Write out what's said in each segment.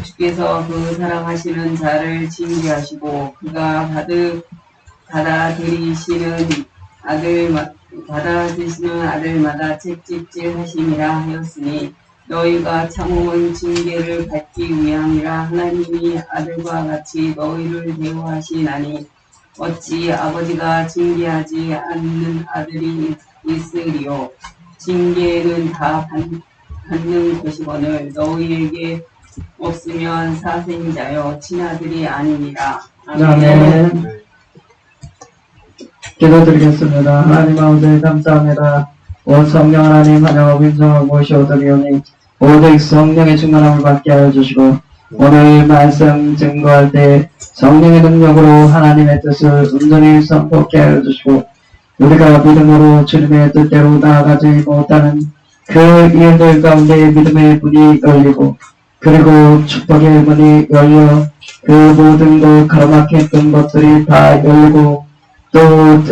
주께서 그 사랑하시는 자를 징계하시고 그가 받아들이시는 아들마다 채찍질 하심이라 하였으니 너희가 참음은 징계를 받기 위함이라. 하나님이 아들과 같이 너희를 대우하시나니 어찌 아버지가 징계하지 않는 아들이 있으리요. 징계는 다 받는 것이거늘 너희에게 없으면 사생자여 친아들이 아니니라. 아멘. 기도드리겠습니다. 하나님 아버지 감사합니다. 온 성령 하나님 환영하고 인정하고 모셔드리오니 오직 성령의 충만함을 받게 하여 주시고 오늘 말씀 증거할 때 성령의 능력으로 하나님의 뜻을 온전히 선포케 하여 주시고 우리가 믿음으로 주님의 뜻대로 나아가지 못하는 그 일들 가운데 믿음의 문이 열리고 그리고 축복의 문이 열려 그 모든 것 가로막혔던 것들이 다 열리고 또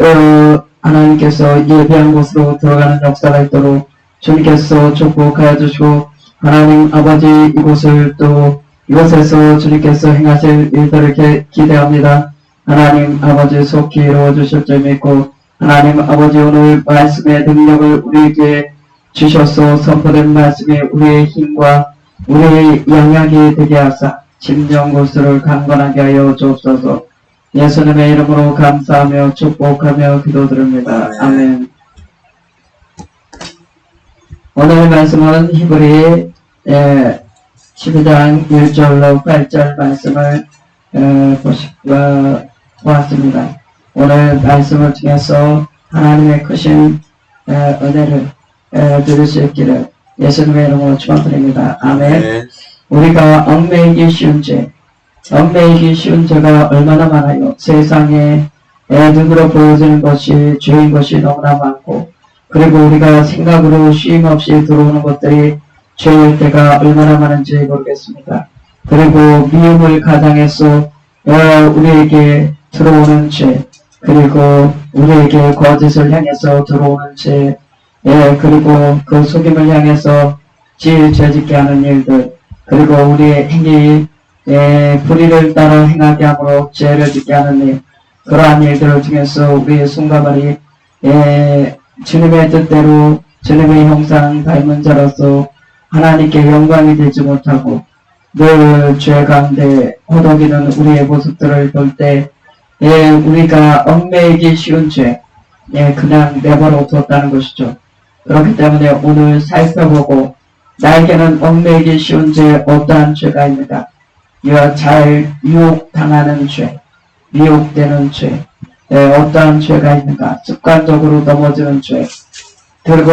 하나님께서 예비한 곳으로 들어가는 역사가 있도록 주님께서 축복하여 주시고 하나님 아버지 이곳에서 주님께서 행하실 일들을 기대합니다. 하나님 아버지 속히 이루어 주실 줄 믿고 하나님 아버지 오늘 말씀의 능력을 우리에게 주셔서 선포된 말씀이 우리의 힘과 우리의 영향이 되게 하사 심령 구슬을 강건하게 하여 주옵소서. 예수님의 이름으로 감사하며 축복하며 기도드립니다. 아멘. 오늘 말씀은 히브리 12장 1절로 8절 말씀을 보았습니다. 오늘 말씀을 통해서 하나님의 크신 은혜를 누릴 수 있기를 예수님의 이름으로 축원드립니다. 아멘. 우리가 얽매이기 쉬운 죄가 얼마나 많아요. 세상에 눈으로 보여지는 것이 죄인 것이 너무나 많고 그리고 우리가 생각으로 쉼없이 들어오는 것들이 죄일 때가 얼마나 많은지 모르겠습니다. 그리고 미움을 가장해서 우리에게 들어오는 죄 그리고 우리에게 거짓을 향해서 들어오는 죄 그리고 그 속임을 향해서 죄짓게 하는 일들 그리고 우리의 행위 불의를 따라 행하게 함으로 죄를 짓게 하는 일 그러한 일들을 통해서 우리의 손과 발이 주님의 뜻대로 주님의 형상 닮은 자로서 하나님께 영광이 되지 못하고 늘 죄 가운데 허덕이는 우리의 모습들을 볼 때 우리가 얽매이기 쉬운 죄 그냥 내버려 뒀다는 것이죠. 그렇기 때문에 오늘 살펴보고 나에게는 얽매이기 쉬운 죄 어떠한 죄가 있는가 잘 유혹당하는 죄 미혹되는 죄 어떠한 죄가 있는가 습관적으로 넘어지는 죄 그리고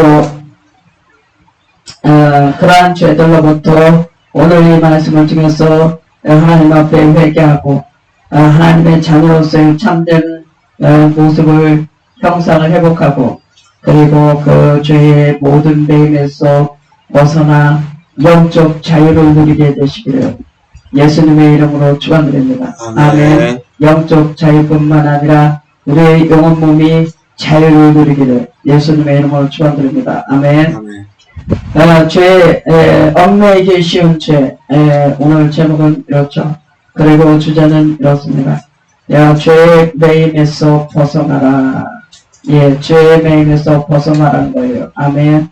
그러한 죄들로부터 오늘 이 말씀을 통해서 하나님 앞에 회개하고 하나님의 자녀로서의 참된 모습을 형상을 회복하고 그리고 그 죄의 모든 매임에서 벗어나 영적 자유를 누리게 되시기를 예수님의 이름으로 축원드립니다. 아멘. 영적 자유뿐만 아니라 우리의 영혼 몸이 자유를 누리기를 예수님의 이름으로 축원드립니다. 아멘. 죄 얽매이기 쉬운 죄 오늘 제목은 이렇죠. 그리고 주제는 이렇습니다. 죄의 매임에서 벗어나라. 죄의 매임에서 벗어나라는 거예요. 아멘.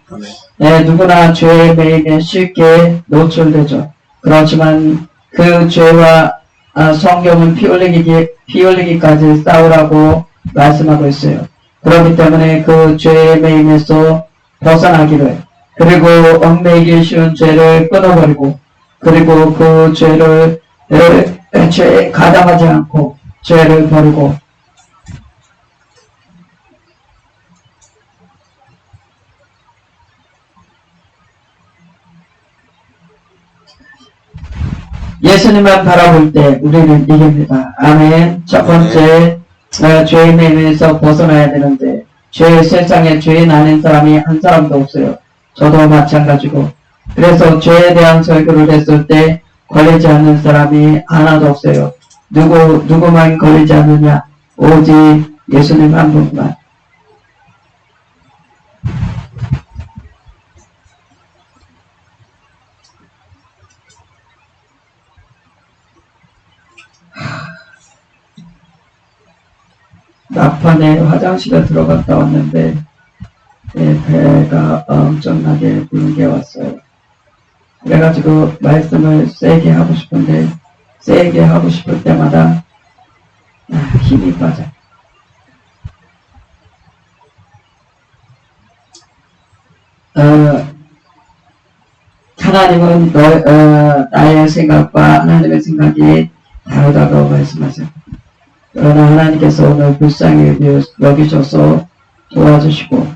누구나 죄의 매임에 쉽게 노출되죠. 그렇지만 그 죄와 성경은 피 흘리기까지 싸우라고 말씀하고 있어요. 그렇기 때문에 그 죄의 매임에서 벗어나기를 그리고 얽매이기 쉬운 죄를 끊어버리고 그리고 그 죄에 가담하지 않고 죄를 버리고 예수님만 바라볼 때 우리는 이깁니다. 아멘. 첫 번째 죄의 매임에서 벗어나야 되는데 세상에 죄인 아닌 사람이 한 사람도 없어요. 저도 마찬가지고 그래서 죄에 대한 설교를 했을 때 걸리지 않는 사람이 하나도 없어요. 누구만 걸리지 않느냐 오직 예수님 한 분만. 막판에 화장실에 들어갔다 왔는데 배가 엄청나게 부른 게 왔어요. 그래가지고 말씀을 세게 하고 싶은데 세게 하고 싶을 때마다 힘이 빠져. 하나님은 나의 생각과 하나님의 생각이 다르다고 말씀하세요. 그러나 하나님께서 오늘 불쌍히 여기셔서 도와주시고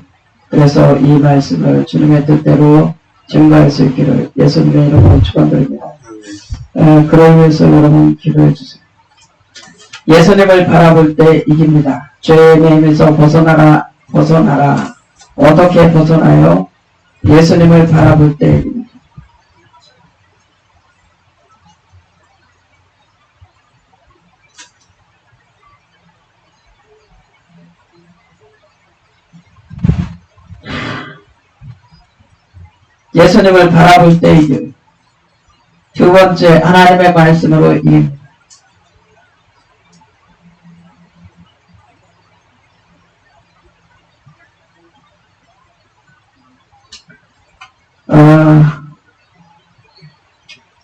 그래서 이 말씀을 주님의 뜻대로 증거할 수 있기를 예수님의 이름으로 축원드립니다. 그러기 위해서 여러분 기도해 주세요. 예수님을 바라볼 때 이깁니다. 죄의 매임에서 벗어나라. 어떻게 벗어나요? 예수님을 바라볼 때 이깁니다. 예수님을 바라볼 때 이깁니다. 두 번째, 하나님의 말씀으로 이깁니다.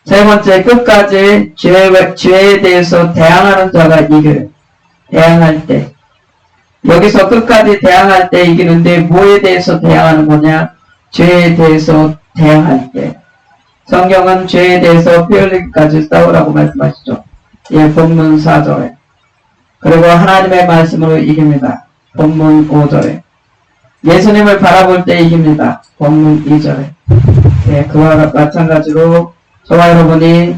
세 번째, 끝까지 죄에 대해서 대항하는 자가 이겨요. 대항할 때. 여기서 끝까지 대항할 때 이기는데 뭐에 대해서 대항하는 거냐? 죄에 대해서 대항할 때. 성경은 죄에 대해서 피 흘리기까지 싸우라고 말씀하시죠. 예, 본문 4절에. 그리고 하나님의 말씀으로 이깁니다. 본문 5절에. 예수님을 바라볼 때 이깁니다. 본문 2절에. 예, 그와 마찬가지로 저와 여러분이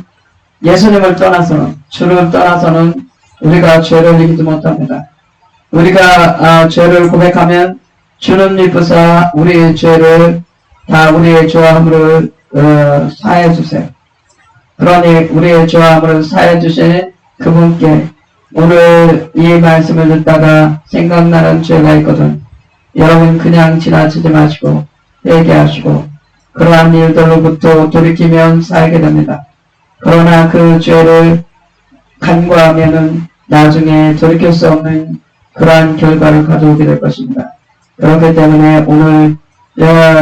예수님을 떠나서는, 주를 떠나서는 우리가 죄를 이기지 못합니다. 우리가 죄를 고백하면 주는 미쁘사 우리의 죄를 다 우리의 죄함을 사해 주세요. 그러니 우리의 죄함을 사해 주신 그분께 오늘 이 말씀을 듣다가 생각나는 죄가 있거든. 여러분 그냥 지나치지 마시고 회개하시고 그러한 일들로부터 돌이키면 살게 됩니다. 그러나 그 죄를 간과하면은 나중에 돌이킬 수 없는 그러한 결과를 가져오게 될 것입니다. 그렇기 때문에 오늘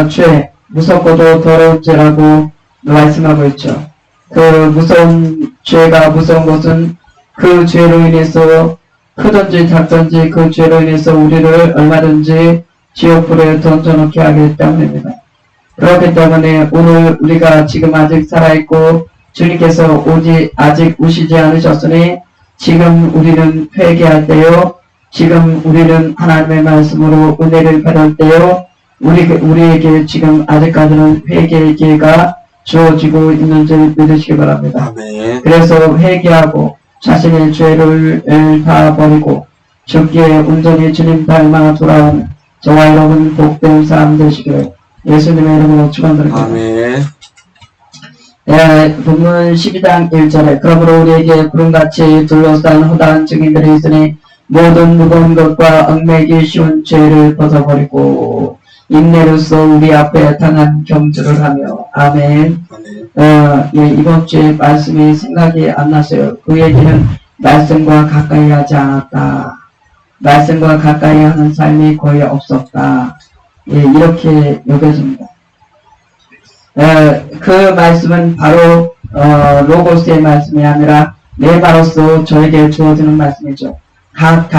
죄, 무섭고도 더러운 죄라고 말씀하고 있죠. 그 무서운 죄가 무서운 것은 그 죄로 인해서 크든지 작든지 그 죄로 인해서 우리를 얼마든지 지옥불에 던져놓게 하기 때문입니다. 그렇기 때문에 오늘 우리가 지금 아직 살아있고 주님께서 아직 오시지 않으셨으니 지금 우리는 회개할 때요. 지금 우리는 하나님의 말씀으로 은혜를 받을 때요. 우리에게 지금 아직까지는 회개의 기회가 주어지고 있는 줄 믿으시기 바랍니다. 아멘. 그래서 회개하고 자신의 죄를 다 버리고 주께 온전히 주님 닮아 돌아온 저와 여러분 복된 삶 되시기를 예수님의 이름으로 축원드립니다. 아멘. 본문 12장 1절에 그러므로 우리에게 구름같이 둘러싼 허다한 증인들이 있으니 모든 무거운 것과 얽매기 쉬운 죄를 벗어버리고 인내로서 우리 앞에 당한 경주를 하며 아멘. 아멘. 이번 주에 말씀이 생각이 안 나서요. 그 얘기는 말씀과 가까이 하지 않았다. 말씀과 가까이 하는 삶이 거의 없었다. 이렇게 여겨집니다. 그 말씀은 바로 로고스의 말씀이 아니라 레바로서 저에게 주어지는 말씀이죠. 각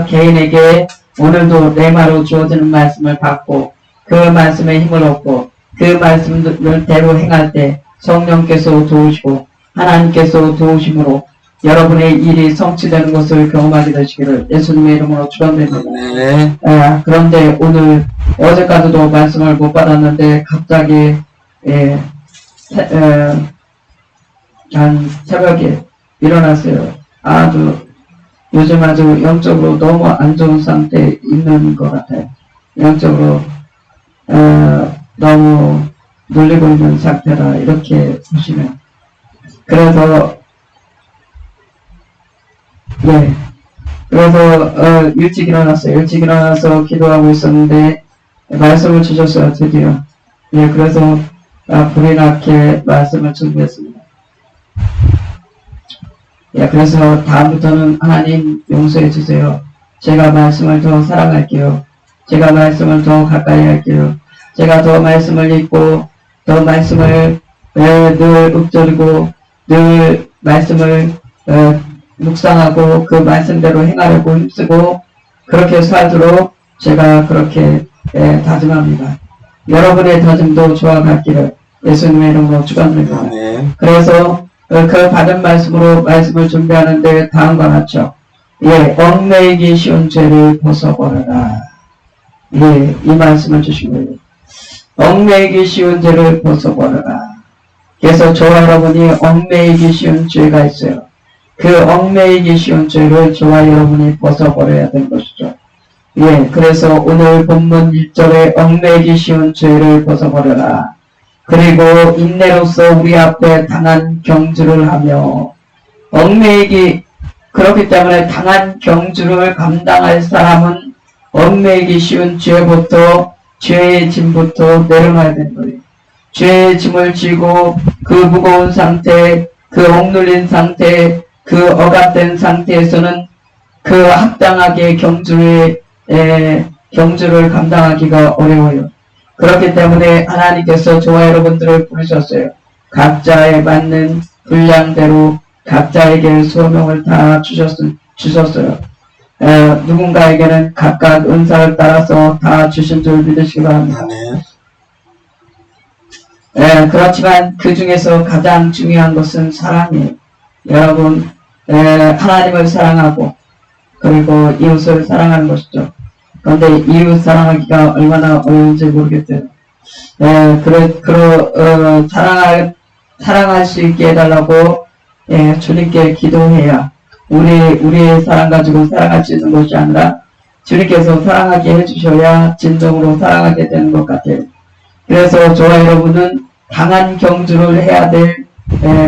개인에게 오늘도 레마로 주어지는 말씀을 받고 그 말씀에 힘을 얻고 그 말씀대로 행할 때 성령께서 도우시고 하나님께서 도우심으로 여러분의 일이 성취되는 것을 경험하게 되시기를 예수님의 이름으로 축원드립니다. 네. 그런데 오늘 어제까지도 말씀을 못 받았는데 갑자기 한 새벽에 일어났어요. 요즘 아주 영적으로 너무 안 좋은 상태에 있는 것 같아요. 영적으로 너무 눌리고 있는 상태라 이렇게 보시면 그래서 일찍 일어났어요. 일찍 일어나서 기도하고 있었는데 말씀을 주셨어요. 드디어. 그래서 불이 나게 말씀을 준비했습니다. 그래서 다음부터는 하나님 용서해 주세요. 제가 말씀을 더 사랑할게요. 제가 말씀을 더 가까이 할게요. 제가 더 말씀을 읽고 더 말씀을 늘 읊조리고 늘 말씀을 묵상하고 그 말씀대로 행하려고 힘쓰고 그렇게 살도록 제가 그렇게 다짐합니다. 여러분의 다짐도 저와 같기를 예수님의 이름으로 축원드립니다. 아멘. 그래서 그 받은 말씀으로 말씀을 준비하는데 다음과 같죠. 예, 얽매이기 쉬운 죄를 벗어버려라. 예, 이 말씀을 주신 거예요. 얽매이기 쉬운 죄를 벗어버려라. 그래서 저와 여러분이 얽매이기 쉬운 죄가 있어요. 그 얽매이기 쉬운 죄를 저와 여러분이 벗어버려야 되는 것이죠. 예, 그래서 오늘 본문 1절에 얽매이기 쉬운 죄를 벗어버려라. 그리고 인내로서 우리 앞에 당한 경주를 하며 얽매이기 그렇기 때문에 당한 경주를 감당할 사람은 얽매이기 쉬운 죄부터 죄의 짐부터 내려놔야 되는 거예요. 죄의 짐을 지고 그 무거운 상태, 그 억눌린 상태, 그 억압된 상태에서는 그 합당하게 경주를 감당하기가 어려워요. 그렇기 때문에 하나님께서 저와 여러분들을 부르셨어요. 각자에 맞는 분량대로 각자에게 소명을 다 주셨어요. 누군가에게는 각각 은사를 따라서 다 주신 줄 믿으시기 바랍니다. 그렇지만 그 중에서 가장 중요한 것은 사랑이에요. 여러분, 하나님을 사랑하고 그리고 이웃을 사랑하는 것이죠. 그런데 이웃 사랑하기가 얼마나 어려운지 모르겠어요. 사랑할 수 있게 해달라고 주님께 기도해야 우리의 사랑 가지고 사랑할 수 있는 것이 아니라 주님께서 사랑하게 해주셔야 진정으로 사랑하게 되는 것 같아요. 그래서 저와 여러분은 당한 경주를 해야 될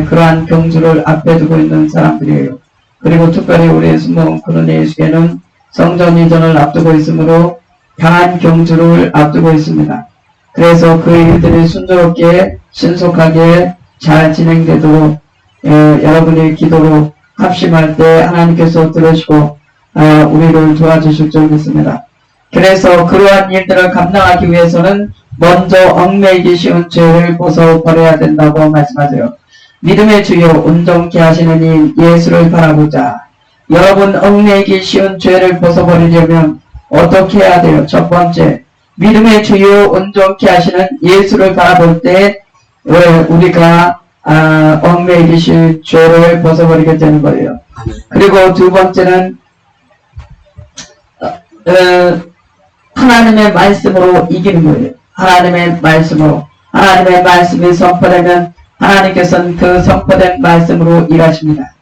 그러한 경주를 앞에 두고 있는 사람들이에요. 그리고 특별히 우리의 순모 그런의 예수께는 성전 이전을 앞두고 있으므로 당한 경주를 앞두고 있습니다. 그래서 그 일들이 순조롭게 신속하게 잘 진행되도록 여러분의 기도로 합심할 때 하나님께서 들으시고 우리를 도와주실 줄 믿습니다. 그래서 그러한 일들을 감당하기 위해서는 먼저 얽매이기 쉬운 죄를 벗어버려야 된다고 말씀하세요. 믿음의 주여 온전케 하시는 이 예수를 바라보자. 여러분 얽매이기 쉬운 죄를 벗어버리려면 어떻게 해야 돼요? 첫 번째, 믿음의 주요 온전케 하시는 예수를 바라볼 때 우리가 얽매이기 쉬운 죄를 벗어버리게 되는 거예요. 그리고 두 번째는 하나님의 말씀으로 이기는 거예요. 하나님의 말씀으로. 하나님의 말씀이 선포되면 하나님께서는 그 선포된 말씀으로 일하십니다.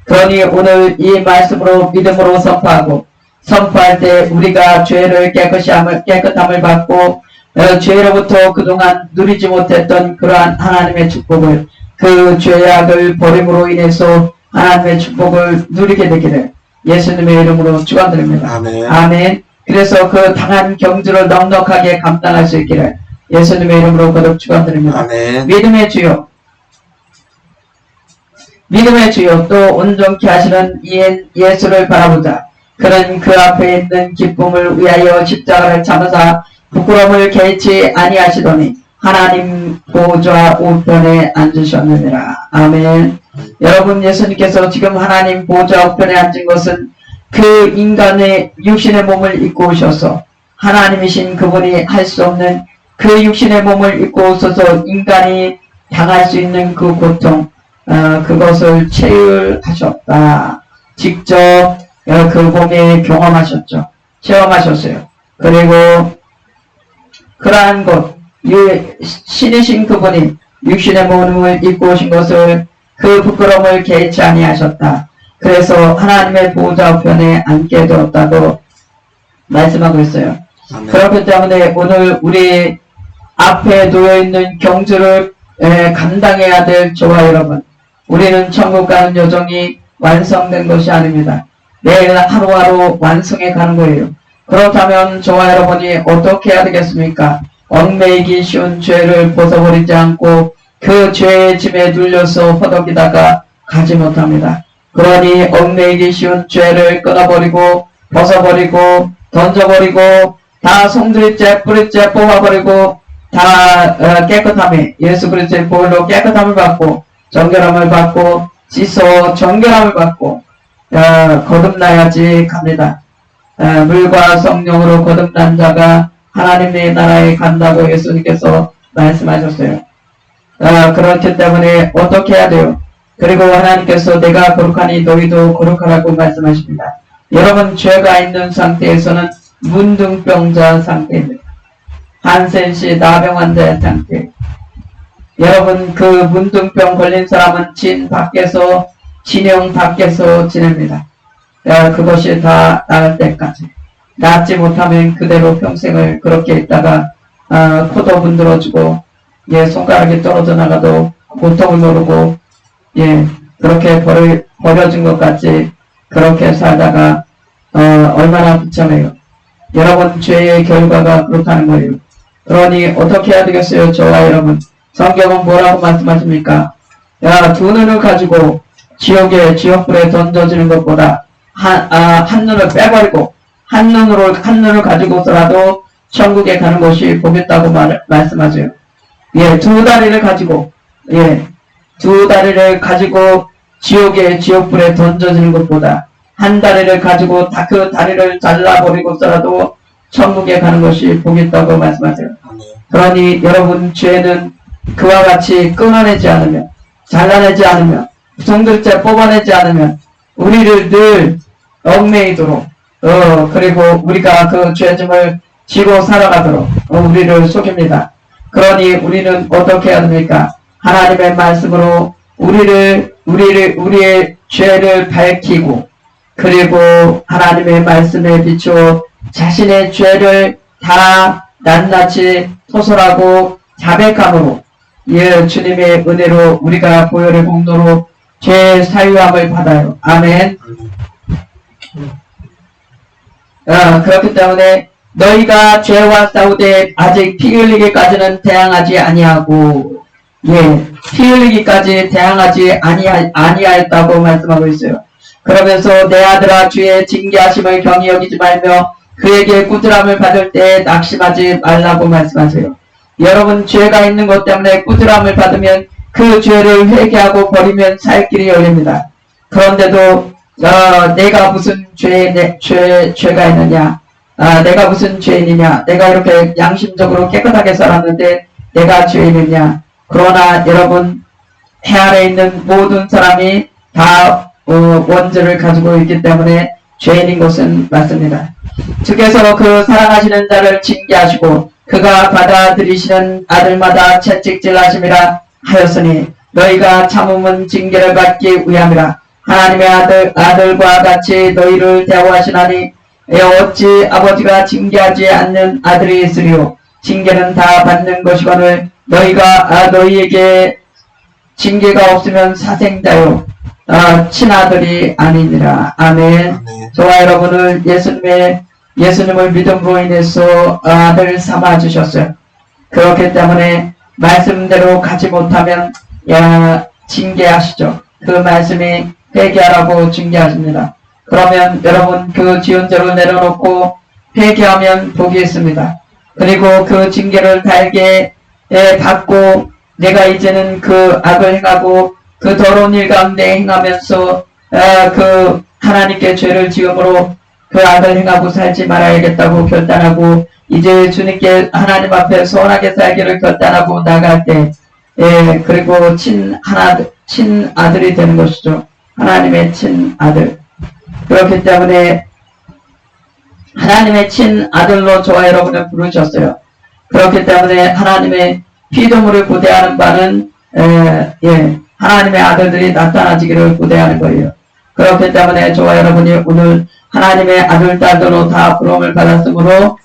그러니 오늘 이 말씀으로 믿음으로 선포할 때 우리가 죄를 깨끗함을 받고 죄로부터 그동안 누리지 못했던 그러한 하나님의 축복을 그 죄악을 버림으로 인해서 하나님의 축복을 누리게 되기를 예수님의 이름으로 축원드립니다. 아멘. 그래서 그 당한 경주를 넉넉하게 감당할 수 있기를 예수님의 이름으로 거듭 축원드립니다. 믿음의 주요 또 온전케 하시는 예수를 바라보자. 그는 그 앞에 있는 기쁨을 위하여 십자가를 참으사 부끄러움을 개의치 아니하시더니 하나님 보좌 우편에 앉으셨느니라. 아멘. 여러분, 예수님께서 지금 하나님 보좌 우편에 앉은 것은 그 인간의 육신의 몸을 입고 오셔서 하나님이신 그분이 할 수 없는 그 육신의 몸을 입고 오셔서 인간이 당할 수 있는 그 고통, 그것을 체휼하셨다. 직접 그 몸에 경험하셨죠. 체험하셨어요. 그리고 그러한 것, 신이신 그분이 육신의 몸을 입고 오신 것을 그 부끄러움을 개의치 아니하셨다. 그래서 하나님의 보좌 우편에 앉게 되었다고 말씀하고 있어요. 그렇기 때문에 오늘 우리 앞에 놓여있는 경주를 감당해야 될 저와 여러분, 우리는 천국 가는 여정이 완성된 것이 아닙니다. 매일 하루하루 완성해 가는 거예요. 그렇다면 저와 여러분이 어떻게 해야 되겠습니까? 얽매이기 쉬운 죄를 벗어버리지 않고 그 죄의 짐에 눌려서 허덕이다가 가지 못합니다. 그러니 얽매이기 쉬운 죄를 끊어버리고 벗어버리고 던져버리고 다 송두리째 뿌리째 뽑아버리고 다 깨끗함에 예수 그리스도의 보혈로 깨끗함을 받고 정결함을 받고 씻어 정결함을 받고 거듭나야지 갑니다. 물과 성령으로 거듭난 자가 하나님의 나라에 간다고 예수님께서 말씀하셨어요. 그렇기 때문에 어떻게 해야 돼요? 그리고 하나님께서 내가 거룩하니 너희도 거룩하라고 말씀하십니다. 여러분 죄가 있는 상태에서는 문둥병자 상태입니다. 한센씨 나병 환자의 상태. 여러분 그 문둥병 걸린 사람은 진영 밖에서 지냅니다. 그것이 다 나을 때까지. 낫지 못하면 그대로 평생을 그렇게 있다가 코도 문드러지고 손가락이 떨어져 나가도 고통을 모르고 그렇게 버려진 것 같이 그렇게 살다가 얼마나 비참해요. 여러분 죄의 결과가 그렇다는 거예요. 그러니 어떻게 해야 되겠어요? 저와 여러분 성경은 뭐라고 말씀하십니까? 두 눈을 가지고 지옥불에 던져지는 것보다 한 눈을 빼버리고 한 눈을 가지고서라도 천국에 가는 것이 복있다고 말씀하세요. 두 다리를 가지고 지옥불에 던져지는 것보다 한 다리를 가지고 그 다리를 잘라버리고서라도 천국에 가는 것이 복있다고 말씀하세요. 그러니 여러분 죄는 그와 같이 끊어내지 않으면 잘라내지 않으면 송두리째 뽑아내지 않으면 우리를 늘 얽매이도록 그리고 우리가 그 죄짐을 지고 살아가도록 우리를 속입니다. 그러니 우리는 어떻게 해야 됩니까? 하나님의 말씀으로 우리의 죄를 밝히고 그리고 하나님의 말씀에 비추어 자신의 죄를 다 낱낱이 토설하고 자백함으로 주님의 은혜로 우리가 보혈의 공로로 죄 사유함을 받아요. 아멘. 그렇기 때문에 너희가 죄와 싸우되 아직 피 흘리기까지는 대항하지 아니하고 피 흘리기까지 대항하지 아니하였다고 말씀하고 있어요. 그러면서 내 아들아 주의 징계하심을 경히 여기지 말며 그에게 꾸지람을 받을 때 낙심하지 말라고 말씀하세요. 여러분 죄가 있는 것 때문에 꾸지람을 받으면 그 죄를 회개하고 버리면 살 길이 열립니다. 그런데도 내가 무슨 죄가 있느냐? 내가 무슨 죄인이냐? 내가 이렇게 양심적으로 깨끗하게 살았는데 내가 죄인이냐? 그러나 여러분 해 아래 있는 모든 사람이 다 원죄를 가지고 있기 때문에 죄인인 것은 맞습니다. 주께서 그 사랑하시는 자를 징계하시고 그가 받아들이시는 아들마다 채찍질하심이라 하였으니 너희가 참음은 징계를 받기 위함이라. 하나님의 아들과 같이 너희를 대우하시나니 어찌 아버지가 징계하지 않는 아들이 있으리요. 징계는 다 받는 것이거늘 너희가 너희에게 징계가 없으면 사생자요 친아들이 아니니라. 아멘. 저와 여러분을 예수님을 믿음으로 인해서 아들 삼아 주셨어요. 그렇기 때문에 말씀대로 가지 못하면 징계하시죠. 그 말씀이 회개하라고 징계하십니다. 그러면 여러분 그 지은 죄를 내려놓고 회개하면 복이 있습니다. 그리고 그 징계를 달게 받고 내가 이제는 그 악을 행하고 그 더러운 일 가운데 행하면서 그 하나님께 죄를 지음으로 그 악을 행하고 살지 말아야겠다고 결단하고 이제 주님께 하나님 앞에 소원하게 살기를 결단하고 나갈 때 그리고 친아들이 되는 것이죠. 하나님의 친아들. 그렇기 때문에 하나님의 친아들로 저와 여러분을 부르셨어요. 그렇기 때문에 하나님의 피조물을 고대하는 바는 하나님의 아들들이 나타나지기를 고대하는 거예요. 그렇기 때문에 저와 여러분이 오늘 하나님의 아들, 딸들로 다 부름을 받았으므로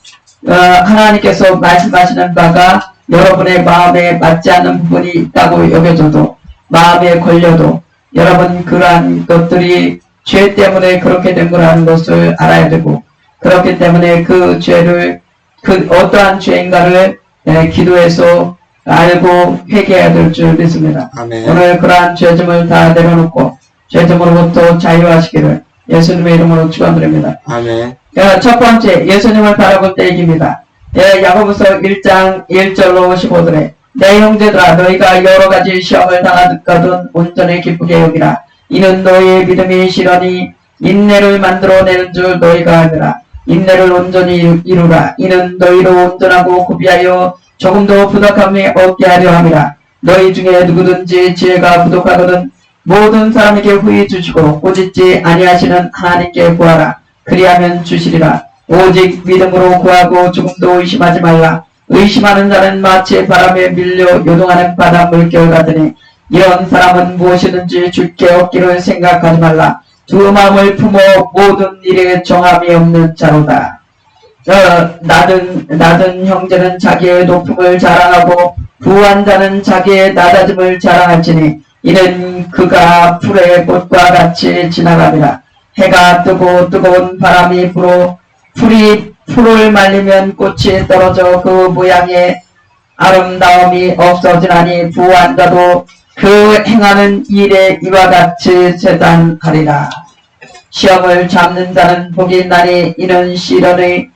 하나님께서 말씀하시는 바가 여러분의 마음에 맞지 않는 부분이 있다고 여겨져도 마음에 걸려도 여러분 그러한 것들이 죄 때문에 그렇게 된 거라는 것을 알아야 되고 그렇기 때문에 그 죄를 어떠한 죄인가를 기도해서 알고 회개해야 될 줄 믿습니다. 아멘. 오늘 그러한 죄짐을 다 내려놓고 죄짐으로부터 자유하시기를 예수님의 이름으로 축원드립니다. 아멘. 첫 번째, 예수님을 바라볼 때입니다. 야고보서 1장 1절로 15절에 내 형제들아 너희가 여러가지 시험을 당하거든 온전히 기쁘게 여기라. 이는 너희의 믿음이 실하니 인내를 만들어내는 줄 너희가 알거라. 인내를 온전히 이루라. 이는 너희로 온전하고 구비하여 조금도 부족함이 없게 하려 함이라. 너희 중에 누구든지 지혜가 부족하거든 모든 사람에게 후히 주시고 꾸짖지 아니하시는 하나님께 구하라. 그리하면 주시리라. 오직 믿음으로 구하고 조금도 의심하지 말라. 의심하는 자는 마치 바람에 밀려 요동하는 바닷물 결 같으니 이런 사람은 무엇이든지 줄게 얻기를 생각하지 말라. 두 마음을 품어 모든 일에 정함이 없는 자로다. 낮은 형제는 자기의 높음을 자랑하고 부한 자는 자기의 낮아짐을 자랑할지니 이는 그가 풀의 꽃과 같이 지나가리라. 해가 뜨고 뜨거운 바람이 불어 풀을 말리면 꽃이 떨어져 그 모양의 아름다움이 없어지나니 부한 자도 그 행하는 일에 이와 같이 재단하리라. 시험을 잡는 자는 복이 있나니 이는 시련을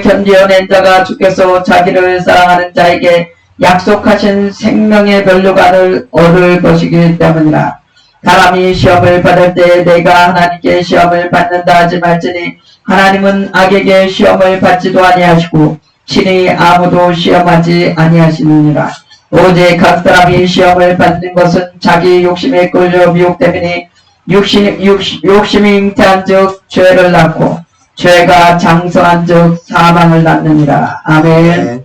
견디어낸 자가 주께서 자기를 사랑하는 자에게 약속하신 생명의 면류관을 얻을 것이기 때문이라. 사람이 시험을 받을 때 내가 하나님께 시험을 받는다 하지 말지니 하나님은 악에게 시험을 받지도 아니하시고 친히 아무도 시험하지 아니하시느니라. 오직 각 사람이 시험을 받는 것은 자기 욕심에 끌려 미혹됨이니 욕심이 잉태한즉 죄를 낳고 죄가 장성한즉 사망을 낳느니라. 아멘.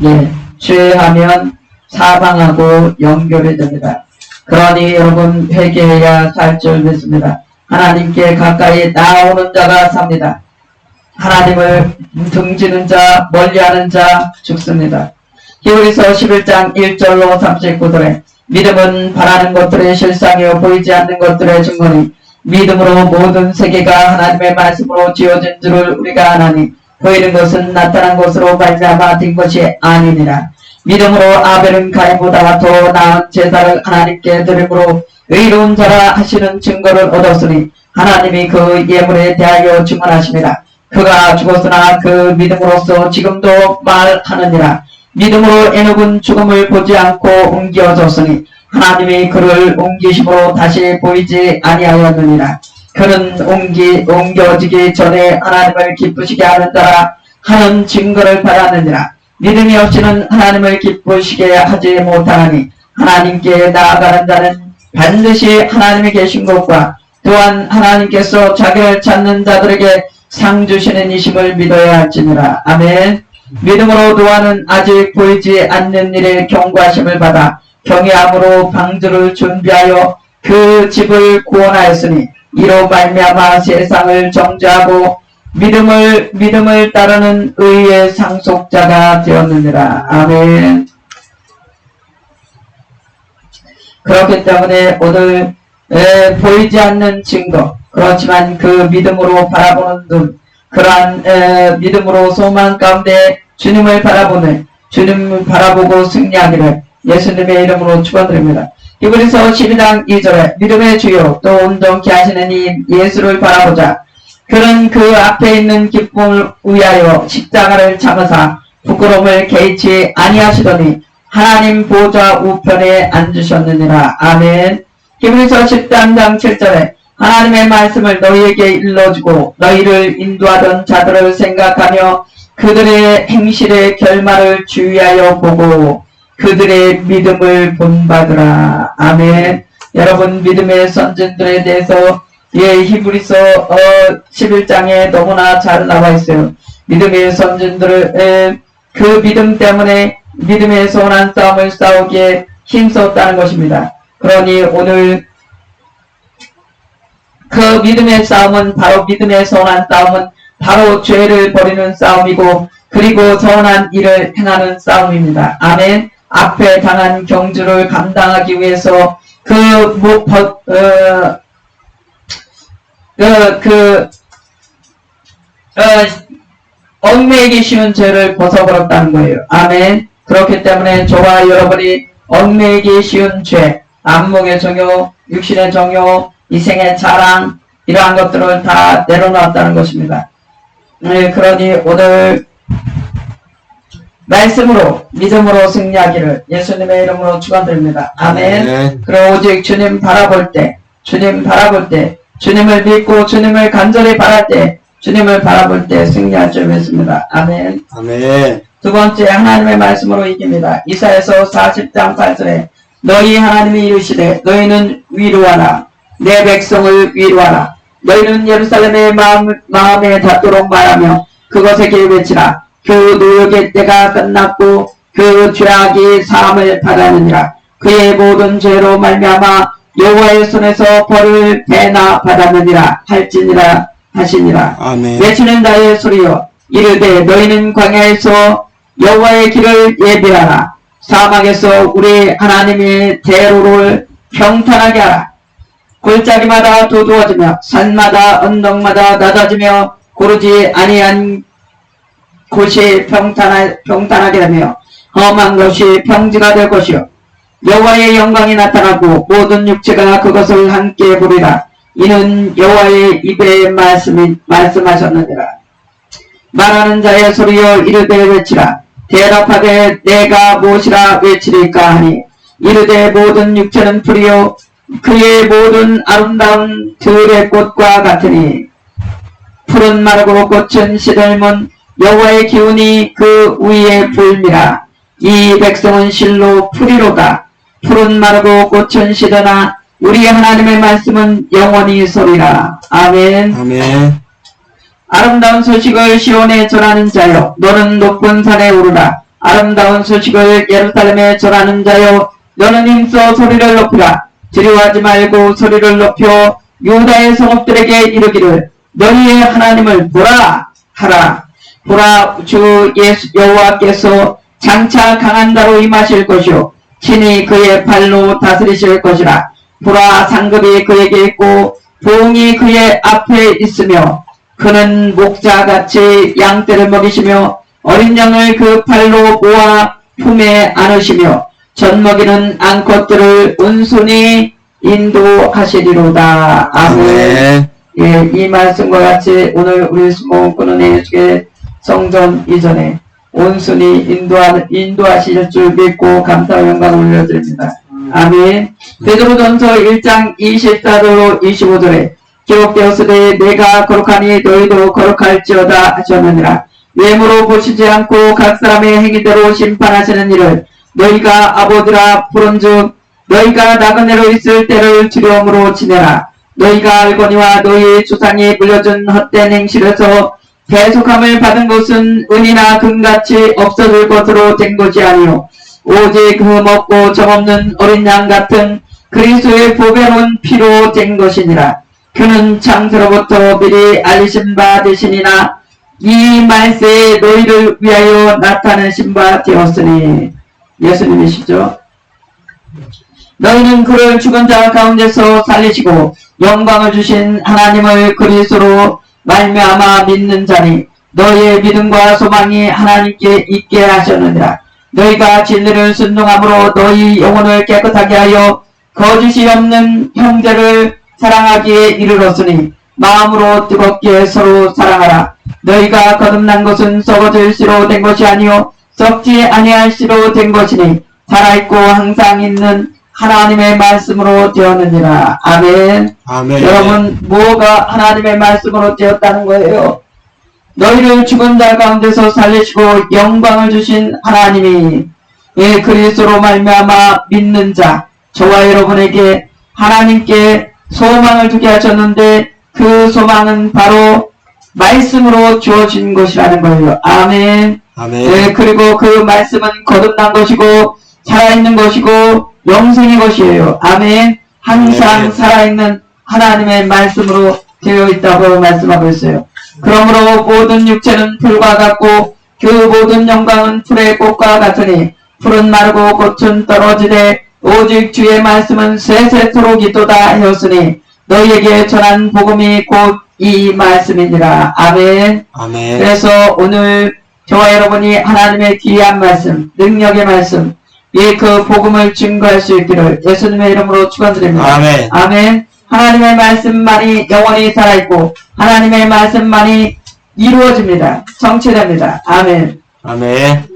예, 죄하면 사망하고 연결이 됩니다. 그러니 여러분 회개해야 살 줄 믿습니다. 하나님께 가까이 나오는 자가 삽니다. 하나님을 등지는 자, 멀리하는 자 죽습니다. 히브리서 11장 1절로 39절에 믿음은 바라는 것들의 실상이요 보이지 않는 것들의 증거니 믿음으로 모든 세계가 하나님의 말씀으로 지어진 줄을 우리가 아나니 보이는 것은 나타난 것으로 말미암아 된 것이 아니니라. 믿음으로 아벨은 가인보다 더 나은 제사를 하나님께 드림으로 의로운 자라 하시는 증거를 얻었으니 하나님이 그 예물에 대하여 증언하십니다. 그가 죽었으나 그 믿음으로써 지금도 말하느니라. 믿음으로 에녹은 죽음을 보지 않고 옮겨졌으니 하나님이 그를 옮기심으로 다시 보이지 아니하였느니라. 그는 옮겨지기 전에 하나님을 기쁘시게 하는 자라 하는 증거를 받았느니라. 믿음이 없이는 하나님을 기쁘시게 하지 못하나니 하나님께 나아가는 자는 반드시 하나님이 계신 것과 또한 하나님께서 자기를 찾는 자들에게 상 주시는 이심을 믿어야 할지니라. 아멘. 믿음으로 노아는 아직 보이지 않는 일에 경고하심을 받아 경외함으로 방주를 준비하여 그 집을 구원하였으니 이로 말미암아 세상을 정죄하고 믿음을 따르는 의의 상속자가 되었느니라. 아멘. 그렇기 때문에 오늘 보이지 않는 증거, 그렇지만 그 믿음으로 바라보는 눈, 그러한 믿음으로 소망 가운데 주님을 바라보는, 주님을 바라보고 승리하기를 예수님의 이름으로 축원드립니다. 히브리서 12장 2절에 믿음의 주요 또 온전케 하시는 이 예수를 바라보자. 그는 그 앞에 있는 기쁨을 위하여 십자가를 참으사 부끄러움을 개의치 아니하시더니 하나님 보좌 우편에 앉으셨느니라. 아멘. 히브리서 13장 7절에 하나님의 말씀을 너희에게 일러주고 너희를 인도하던 자들을 생각하며 그들의 행실의 결말을 주의하여 보고 그들의 믿음을 본받으라. 아멘. 여러분 믿음의 선진들에 대해서 히브리서 11장에 너무나 잘 나와 있어요. 믿음의 선진들을 그 믿음 때문에 믿음의 선한 싸움을 싸우기에 힘썼다는 것입니다. 그러니 오늘 그 믿음의 싸움은 바로 믿음의 선한 싸움은 바로 죄를 버리는 싸움이고 그리고 선한 일을 행하는 싸움입니다. 아멘. 앞에 당한 경주를 감당하기 위해서 얽매이기 쉬운 죄를 벗어버렸다는 거예요. 아멘. 그렇기 때문에 저와 여러분이 얽매이기 쉬운 죄, 안목의 정욕, 육신의 정욕, 이생의 자랑, 이러한 것들을 다 내려놓았다는 것입니다. 그러니 오늘 말씀으로 믿음으로 승리하기를 예수님의 이름으로 축원드립니다. 아멘. 그리고 오직 주님 바라볼 때, 주님을 믿고 주님을 간절히 바랄 때, 주님을 바라볼 때 승리할 줄 믿습니다. 아멘. 아멘. 두 번째 하나님의 말씀으로 이깁니다. 이사야서 40장 8절에 너희 하나님이 이르시되 너희는 위로하라. 내 백성을 위로하라. 너희는 예루살렘의 마음에 닿도록 말하며 그것에게 외치라. 그 노역의 때가 끝났고 그 죄악이 사함을 받았느니라. 그의 모든 죄로 말미암아 여호와의 손에서 벌을 대나 받았느니라 할지니라 하시니라. 아멘. 외치는 자의 소리여 이르되 너희는 광야에서 여호와의 길을 예비하라. 사막에서 우리 하나님의 대로를 평탄하게 하라. 골짜기마다 두두워지며 산마다 언덕마다 낮아지며 고르지 아니한 곳이 평탄하게 되며 험한 것이 평지가 될 것이요 여호와의 영광이 나타나고 모든 육체가 그것을 함께 보리라. 이는 여호와의 입에 말씀하셨느니라. 말하는 자의 소리여 이르되 외치라. 대답하되 내가 무엇이라 외치리까 하니 이르되 모든 육체는 풀이요 그의 모든 아름다운 들의 꽃과 같으니 푸른 마르고 꽃은 시들문 여호와의 기운이 그 위에 불미라. 이 백성은 실로 풀이로다. 푸른 마르고 꽃은 시드나 우리 하나님의 말씀은 영원히 소리라. 아멘. 아멘. 아름다운 소식을 시온에 전하는 자여 너는 높은 산에 오르라. 아름다운 소식을 예루살렘에 전하는 자여 너는 힘써 소리를 높이라. 두려워하지 말고 소리를 높여 유다의 성읍들에게 이르기를 너희의 하나님을 보라 하라. 보라 주 여호와께서 장차 강한 자로 임하실 것이요 친히 그의 발로 다스리실 것이라. 보라 상급이 그에게 있고 보응이 그의 앞에 있으며 그는 목자같이 양떼를 먹이시며 어린 양을 그 팔로 모아 품에 안으시며 젖먹이는 암컷들을 온순히 인도하시리로다. 아멘. 예, 이 말씀과 같이 오늘 우리 수목군은의 주의 성전 이전에 온순히 인도하실 줄 믿고 감사와 영광을 올려드립니다. 아멘. 베드로전서 1장 24절로 25절에 기록되었으되 내가 거룩하니 너희도 거룩할지어다 하셨느니라. 외모로 보시지 않고 각 사람의 행위대로 심판하시는 일을 너희가 아버지라 부른즉 너희가 나그네로 있을 때를 두려움으로 지내라. 너희가 알거니와 너희 조상이 물려준 헛된 행실에서 대속함을 받은 것은 은이나 금같이 없어질 것으로 된 것이 아니요 오직 그 먹고 정없는 어린 양 같은 그리스도의 보배로운 피로 된 것이니라. 그는 창세로부터 미리 알리신 바 되시니나 이 말세에 너희를 위하여 나타내신 바 되었으니 예수님이시죠. 너희는 그를 죽은 자 가운데서 살리시고 영광을 주신 하나님을 그리스도로 말미암아 믿는 자니 너희의 믿음과 소망이 하나님께 있게 하셨느니라. 너희가 진리를 순종함으로 너희 영혼을 깨끗하게 하여 거짓이 없는 형제를 사랑하기에 이르렀으니 마음으로 뜨겁게 서로 사랑하라. 너희가 거듭난 것은 썩어질 씨로 된 것이 아니요 썩지 아니할 씨로 된 것이니 살아있고 항상 있는 하나님의 말씀으로 되었느니라. 아멘. 아멘. 여러분 뭐가 하나님의 말씀으로 되었다는 거예요? 너희를 죽은 자 가운데서 살리시고 영광을 주신 하나님이 그리스도로 말미암아 믿는 자 저와 여러분에게 하나님께 소망을 두게 하셨는데 그 소망은 바로 말씀으로 주어진 것이라는 거예요. 아멘. 아멘. 그리고 그 말씀은 거듭난 것이고 살아있는 것이고 영생의 것이에요. 아멘. 항상 네. 살아있는 하나님의 말씀으로 되어 있다고 말씀하고 있어요. 그러므로 모든 육체는 풀과 같고 그 모든 영광은 풀의 꽃과 같으니 풀은 마르고 꽃은 떨어지되 오직 주의 말씀은 세세토록 있도다 하였으니 너희에게 전한 복음이 곧 이 말씀이니라. 아멘. 아멘. 그래서 오늘 저와 여러분이 하나님의 귀한 말씀, 능력의 말씀, 그 복음을 증거할 수 있기를 예수님의 이름으로 축원드립니다. 아멘. 아멘. 하나님의 말씀만이 영원히 살아있고 하나님의 말씀만이 이루어집니다. 성취됩니다. 아멘. 아멘.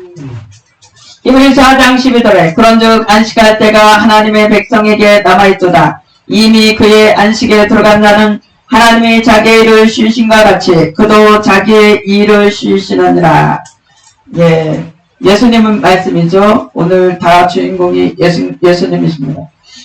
히브리서 4장 12절에 그런즉 안식할 때가 하나님의 백성에게 남아있도다. 이미 그의 안식에 들어간 자는 하나님이 자기의 일을 쉬신과 같이 그도 자기의 일을 쉬시느니라. 예, 예수님은 말씀이죠. 오늘 다 주인공이 예수님이십니다.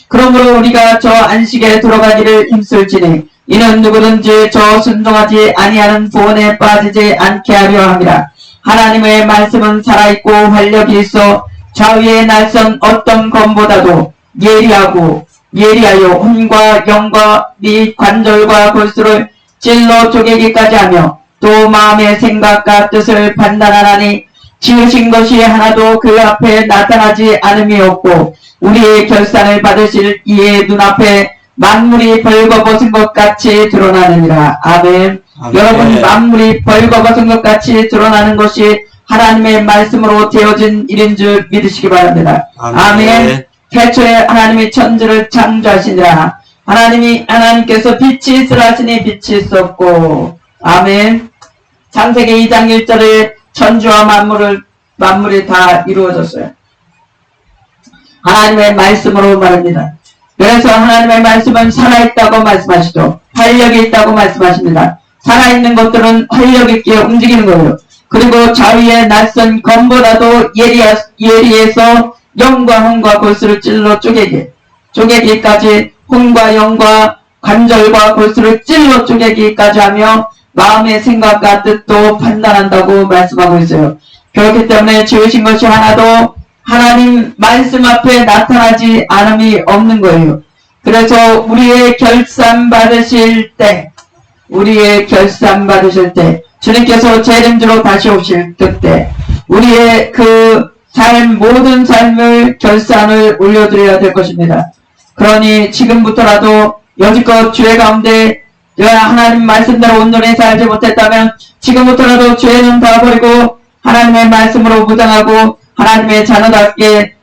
그러므로 우리가 저 안식에 들어가기를 힘쓸지니 이는 누구든지 저 순종하지 아니하는 구원에 빠지지 않게 하려 함이라. 하나님의 말씀은 살아있고 활력이 있어 좌위에 날선 어떤 검보다도 예리하여 혼과 영과 및 관절과 골수를 찔러 쪼개기까지 하며 또 마음의 생각과 뜻을 판단하나니 지으신 것이 하나도 그 앞에 나타나지 않음이 없고 우리의 결산을 받으실 이의 눈앞에 만물이 벌거벗은 것 같이 드러나느니라. 아멘. 아멘. 여러분, 만물이 벌거벗은 것 같이 드러나는 것이 하나님의 말씀으로 되어진 일인 줄 믿으시기 바랍니다. 아멘. 태초에 하나님이 천지를 창조하시니라. 하나님께서 빛이 있으라 하시니 빛이 있었고. 아멘. 창세기 2장 1절에 천지와 만물이 다 이루어졌어요. 하나님의 말씀으로 말합니다. 그래서 하나님의 말씀은 살아있다고 말씀하시죠. 활력이 있다고 말씀하십니다. 살아있는 것들은 활력 있게 움직이는 거예요. 그리고 자위의 낯선 검보다도 예리해서 영과 혼과 골수를 찔러 쪼개기까지 혼과 영과 관절과 골수를 찔러 쪼개기까지 하며 마음의 생각과 뜻도 판단한다고 말씀하고 있어요. 그렇기 때문에 지으신 것이 하나도 하나님 말씀 앞에 나타나지 않음이 없는 거예요. 그래서 우리의 결산 받으실 때 주님께서 재림주로 다시 오실 그때 우리의 그 모든 삶을 결산을 올려드려야 될 것입니다. 그러니 지금부터라도 여지껏 죄 가운데 하나님 말씀대로 온전히 살지 못했다면 지금부터라도 죄는 다 버리고 하나님의 말씀으로 무장하고 하나님의 자녀답게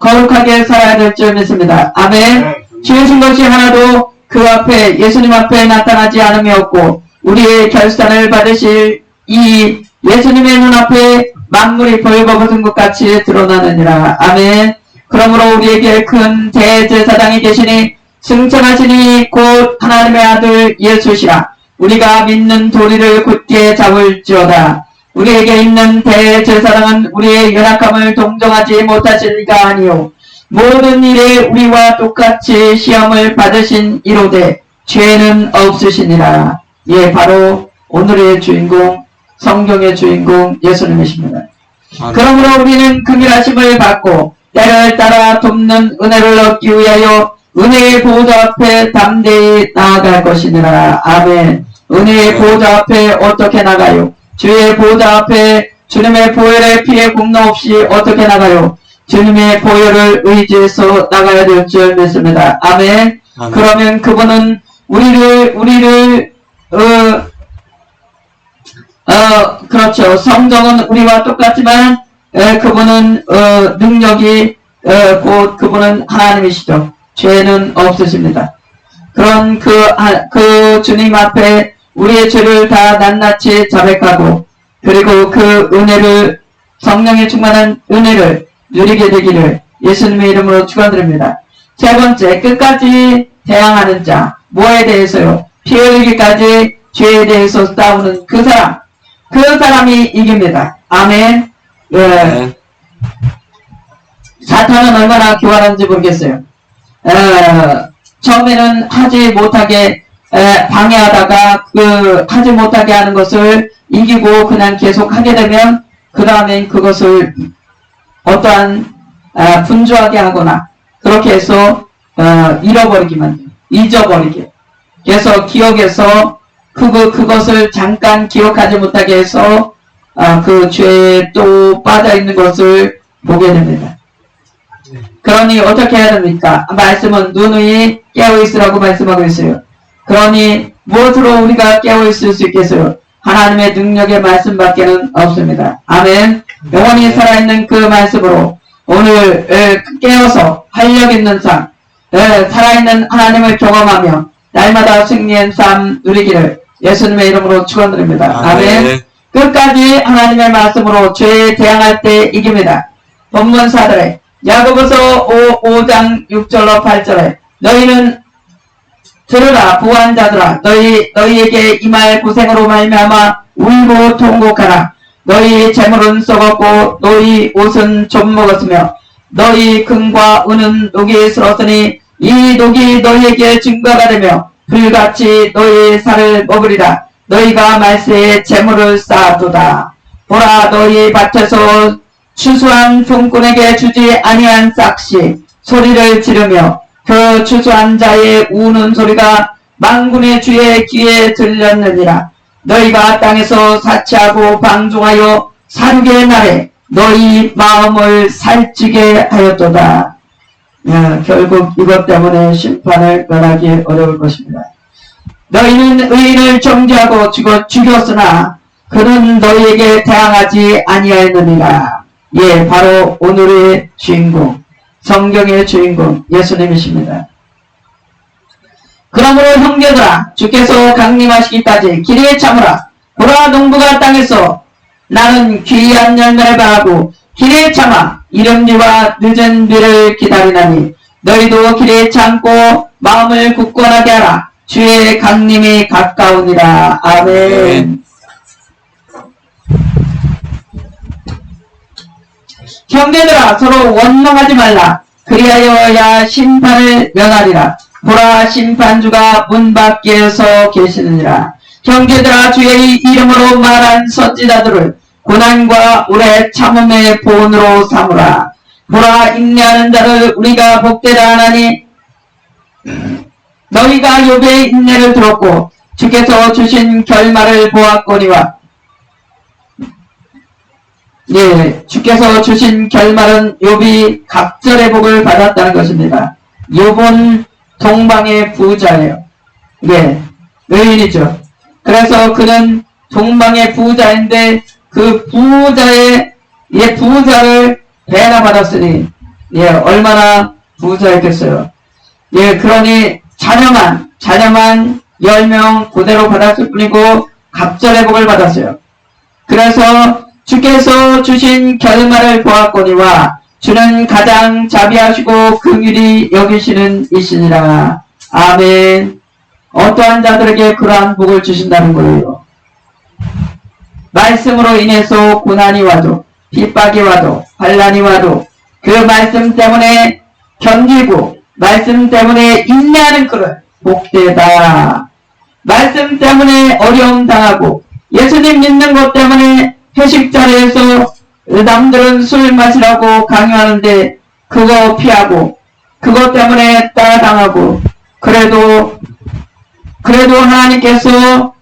거룩하게 살아야 될 줄 믿습니다. 아멘. 지으신 것이 하나도 그 앞에 예수님 앞에 나타나지 않음이 없고 우리의 결산을 받으실 이 예수님의 눈앞에 만물이 벌거벗은 것 같이 드러나느니라. 아멘. 그러므로 우리에게 큰 대제사장이 계시니 승천하시니 곧 하나님의 아들 예수시라. 우리가 믿는 도리를 굳게 잡을지어다. 우리에게 있는 대제사장은 우리의 연약함을 동정하지 못하실 리가 아니요 모든 일에 우리와 똑같이 시험을 받으신 이로되 죄는 없으시니라. 예, 바로 오늘의 주인공, 성경의 주인공 예수님이십니다. 그러므로 우리는 긍휼하심을 받고 때를 따라 돕는 은혜를 얻기 위하여 은혜의 보호자 앞에 담대히 나아갈 것이니라. 아멘. 은혜의 보호자 앞에 어떻게 나가요? 주의 보호자 앞에 주님의 보혈의 피해 공로 없이 어떻게 나가요? 주님의 보혈을 의지해서 나가야 될 줄 믿습니다. 아멘. 아멘. 그러면 그분은 그렇죠. 성정은 우리와 똑같지만 그분은 능력이 곧 그분은 하나님이시죠. 죄는 없으십니다. 그런 그 주님 앞에 우리의 죄를 다 낱낱이 자백하고 그리고 그 은혜를 성령의 충만한 은혜를 누리게 되기를 예수님의 이름으로 축원드립니다. 세 번째, 끝까지 대항하는 자. 뭐에 대해서요? 피 흘리기까지 죄에 대해서 싸우는 그 사람이 이깁니다. 아멘. 예. 사탄은 얼마나 교활한지 모르겠어요. 처음에는 하지 못하게 방해하다가 하지 못하게 하는 것을 이기고 그냥 계속 하게 되면 그 다음엔 그것을 어떠한 분주하게 하거나 그렇게 해서 잃어버리기만 돼요. 잊어버리게. 그래서 기억에서 그것을 잠깐 기억하지 못하게 해서 그 죄에 또 빠져있는 것을 보게 됩니다. 그러니 어떻게 해야 됩니까? 말씀은 누누이 깨어있으라고 말씀하고 있어요. 그러니 무엇으로 우리가 깨어있을 수 있겠어요? 하나님의 능력의 말씀밖에는 없습니다. 아멘. 영원히 살아있는 그 말씀으로 오늘 깨어서 활력 있는 삶, 살아있는 하나님을 경험하며 날마다 승리한 삶 누리기를 예수님의 이름으로 축원드립니다. 아멘. 끝까지 하나님의 말씀으로 죄에 대항할 때 이깁니다. 본문 4절에 야고보서 5장 6절로 8절에 너희는 들으라 부한 자들아 너희에게 임할 고생으로 말미암아 울고 통곡하라. 너희 재물은 썩었고 너희 옷은 좀 먹었으며 너희 금과 은은 녹이 슬었으니 이 녹이 너희에게 증거가 되며 불같이 너희 살을 먹으리라. 너희가 말세에 재물을 쌓아두다. 보라 너희 밭에서 추수한 종꾼에게 주지 아니한 싹시 소리를 지르며 그 추수한 자의 우는 소리가 만군의 주의 귀에 들렸느니라. 너희가 땅에서 사치하고 방종하여 살육의 날에 너희 마음을 살찌게 하였도다. 결국 이것 때문에 심판을 면하기 어려울 것입니다. 너희는 의인을 정죄하고 죽였으나 그는 너희에게 대항하지 아니하였느니라. 예, 바로 오늘의 주인공, 성경의 주인공 예수님이십니다. 그러므로 형제들아 주께서 강림하시기까지 길에 참으라. 보라 농부가 땅에서 나는 귀한 열매를 바라고 길에 참아 이른 비와 늦은 비를 기다리나니 너희도 길에 참고 마음을 굳건하게 하라. 주의 강림이 가까우니라. 아멘. 형제들아 서로 원망하지 말라. 그리하여야 심판을 면하리라. 보라 심판주가 문 밖에서 계시느니라. 형제들아 주의 이름으로 말한 선지자들을 고난과 오래 참음의 보온으로 삼으라. 보라 인내하는 자를 우리가 복되다 하나니 너희가 욥의 인내를 들었고 주께서 주신 결말을 보았거니와 주께서 주신 결말은 욥이 갑절의 복을 받았다는 것입니다. 욥은 동방의 부자예요. 의인이죠. 그래서 그는 동방의 부자인데 그 부자를 배나 받았으니 얼마나 부자였겠어요. 그러니 자녀만 10명 그대로 받았을 뿐이고 갑절의 복을 받았어요. 그래서 주께서 주신 결말을 보았거니와 주는 가장 자비하시고 긍휼히 여기시는 이시니라. 아멘. 어떠한 자들에게 그러한 복을 주신다는 거예요. 말씀으로 인해서 고난이 와도 핍박이 와도 환난이 와도 그 말씀 때문에 견디고 말씀 때문에 인내하는 그를 복되다. 말씀 때문에 어려움 당하고 예수님 믿는 것 때문에 회식 자리에서 남들은 술 마시라고 강요하는데 그거 피하고 그것 때문에 따라당하고 그래도 하나님께서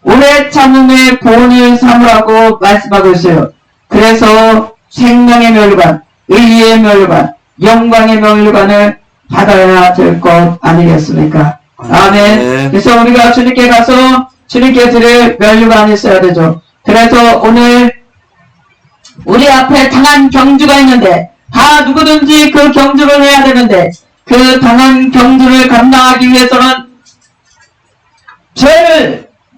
오래 참음의 보온을 삼으라고 말씀하고 있어요. 그래서 생명의 멸관, 의의 멸관, 영광의 멸관을 받아야 될 것 아니겠습니까? 아멘. 그래서 우리가 주님께 가서 주님께 드릴 멸관이 있어야 되죠. 그래서 오늘 우리 앞에 당한 경주가 있는데 다 누구든지 그 경주를 해야 되는데 그 당한 경주를 감당하기 위해서는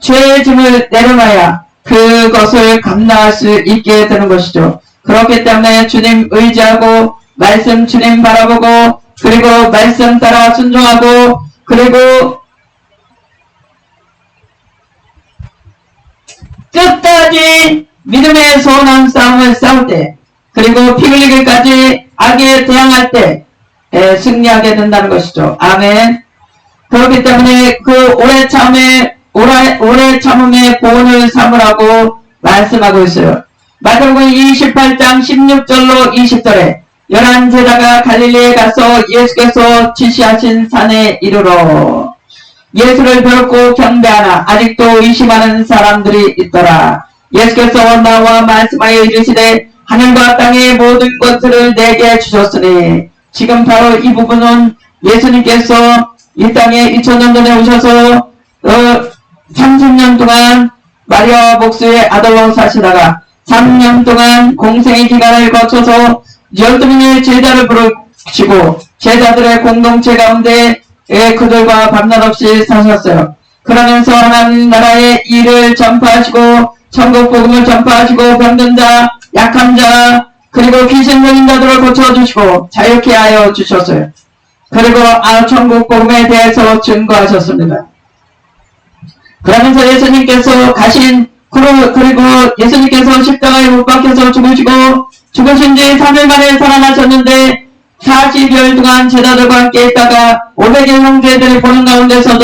죄의 짐을 내려놔야 그것을 감당할 수 있게 되는 것이죠. 그렇기 때문에 주님 의지하고 말씀 주님 바라보고 그리고 말씀 따라 순종하고 그리고 끝까지 믿음의 선한 싸움을 싸울 때 그리고 피 흘리기까지 악에 대항할 때 승리하게 된다는 것이죠. 아멘. 그렇기 때문에 그 오래 참음의 보온을 삼으라고 말씀하고 있어요. 마태복음 28장 16절로 20절에 11제자가 갈릴리에 가서 예수께서 지시하신 산에 이르러 예수를 배웠고 경배하나 아직도 의심하는 사람들이 있더라. 예수께서 나와 말씀하여 이르시되 하늘과 땅의 모든 것들을 내게 주셨으니 지금 바로 이 부분은 예수님께서 이 땅에 2000년 전에 오셔서 30년 동안 마리아와 목수의 아들로 사시다가 3년 동안 공생의 기간을 거쳐서 12명의 제자를 부르시고 제자들의 공동체 가운데 그들과 밤낮 없이 사셨어요. 그러면서 하나님 나라의 일을 전파하시고 천국 복음을 전파하시고 병든 자, 약한 자, 그리고 귀신 들린 자들을 고쳐주시고 자유케 하여 주셨어요. 그리고 천국 복음에 대해서 증거하셨습니다. 그러면서 예수님께서 그리고 예수님께서 십자가에 못 박혀서 죽으신 지 3일 만에 살아나셨는데 40여일 동안 제자들과 함께 있다가 500의 형제들이 보는 가운데서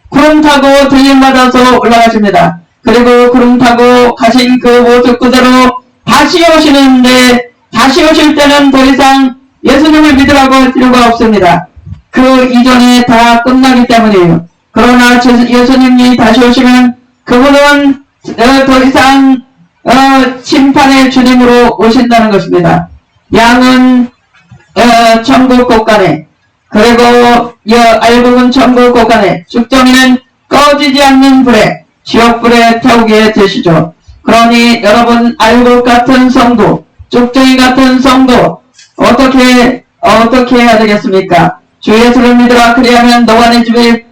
구름 타고 들림 받아서 올라가십니다. 그리고 구름 타고 가신 그 모습 그대로 다시 오시는데 다시 오실 때는 더 이상 예수님을 믿으라고 할 필요가 없습니다. 그 이전에 다 끝나기 때문이에요. 그러나 예수님이 다시 오시면 그분은 더 이상 심판의 주님으로 오신다는 것입니다. 양은 천국 곳간에 그리고 알곡은 천국 곳간에 죽정이는 꺼지지 않는 불에 지옥불에 태우게 되시죠. 그러니 여러분 알곡 같은 성도 죽정이 같은 성도 어떻게 해야 되겠습니까? 주 예수를 믿으라 그리하면 너와 내 집에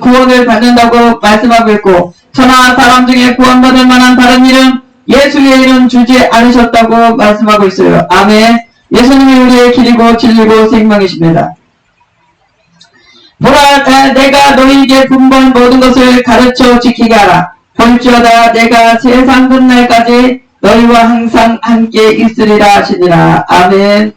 구원을 받는다고 말씀하고 있고 천하 사람 중에 구원받을 만한 다른 이름 예수의 이름 주지 않으셨다고 말씀하고 있어요. 아멘. 예수님이 우리의 길이고 진리고 생명이십니다. 보라 내가 너희에게 분본 모든 것을 가르쳐 지키게 하라. 볼지어다 내가 세상 끝날까지 너희와 항상 함께 있으리라 하시니라. 아멘.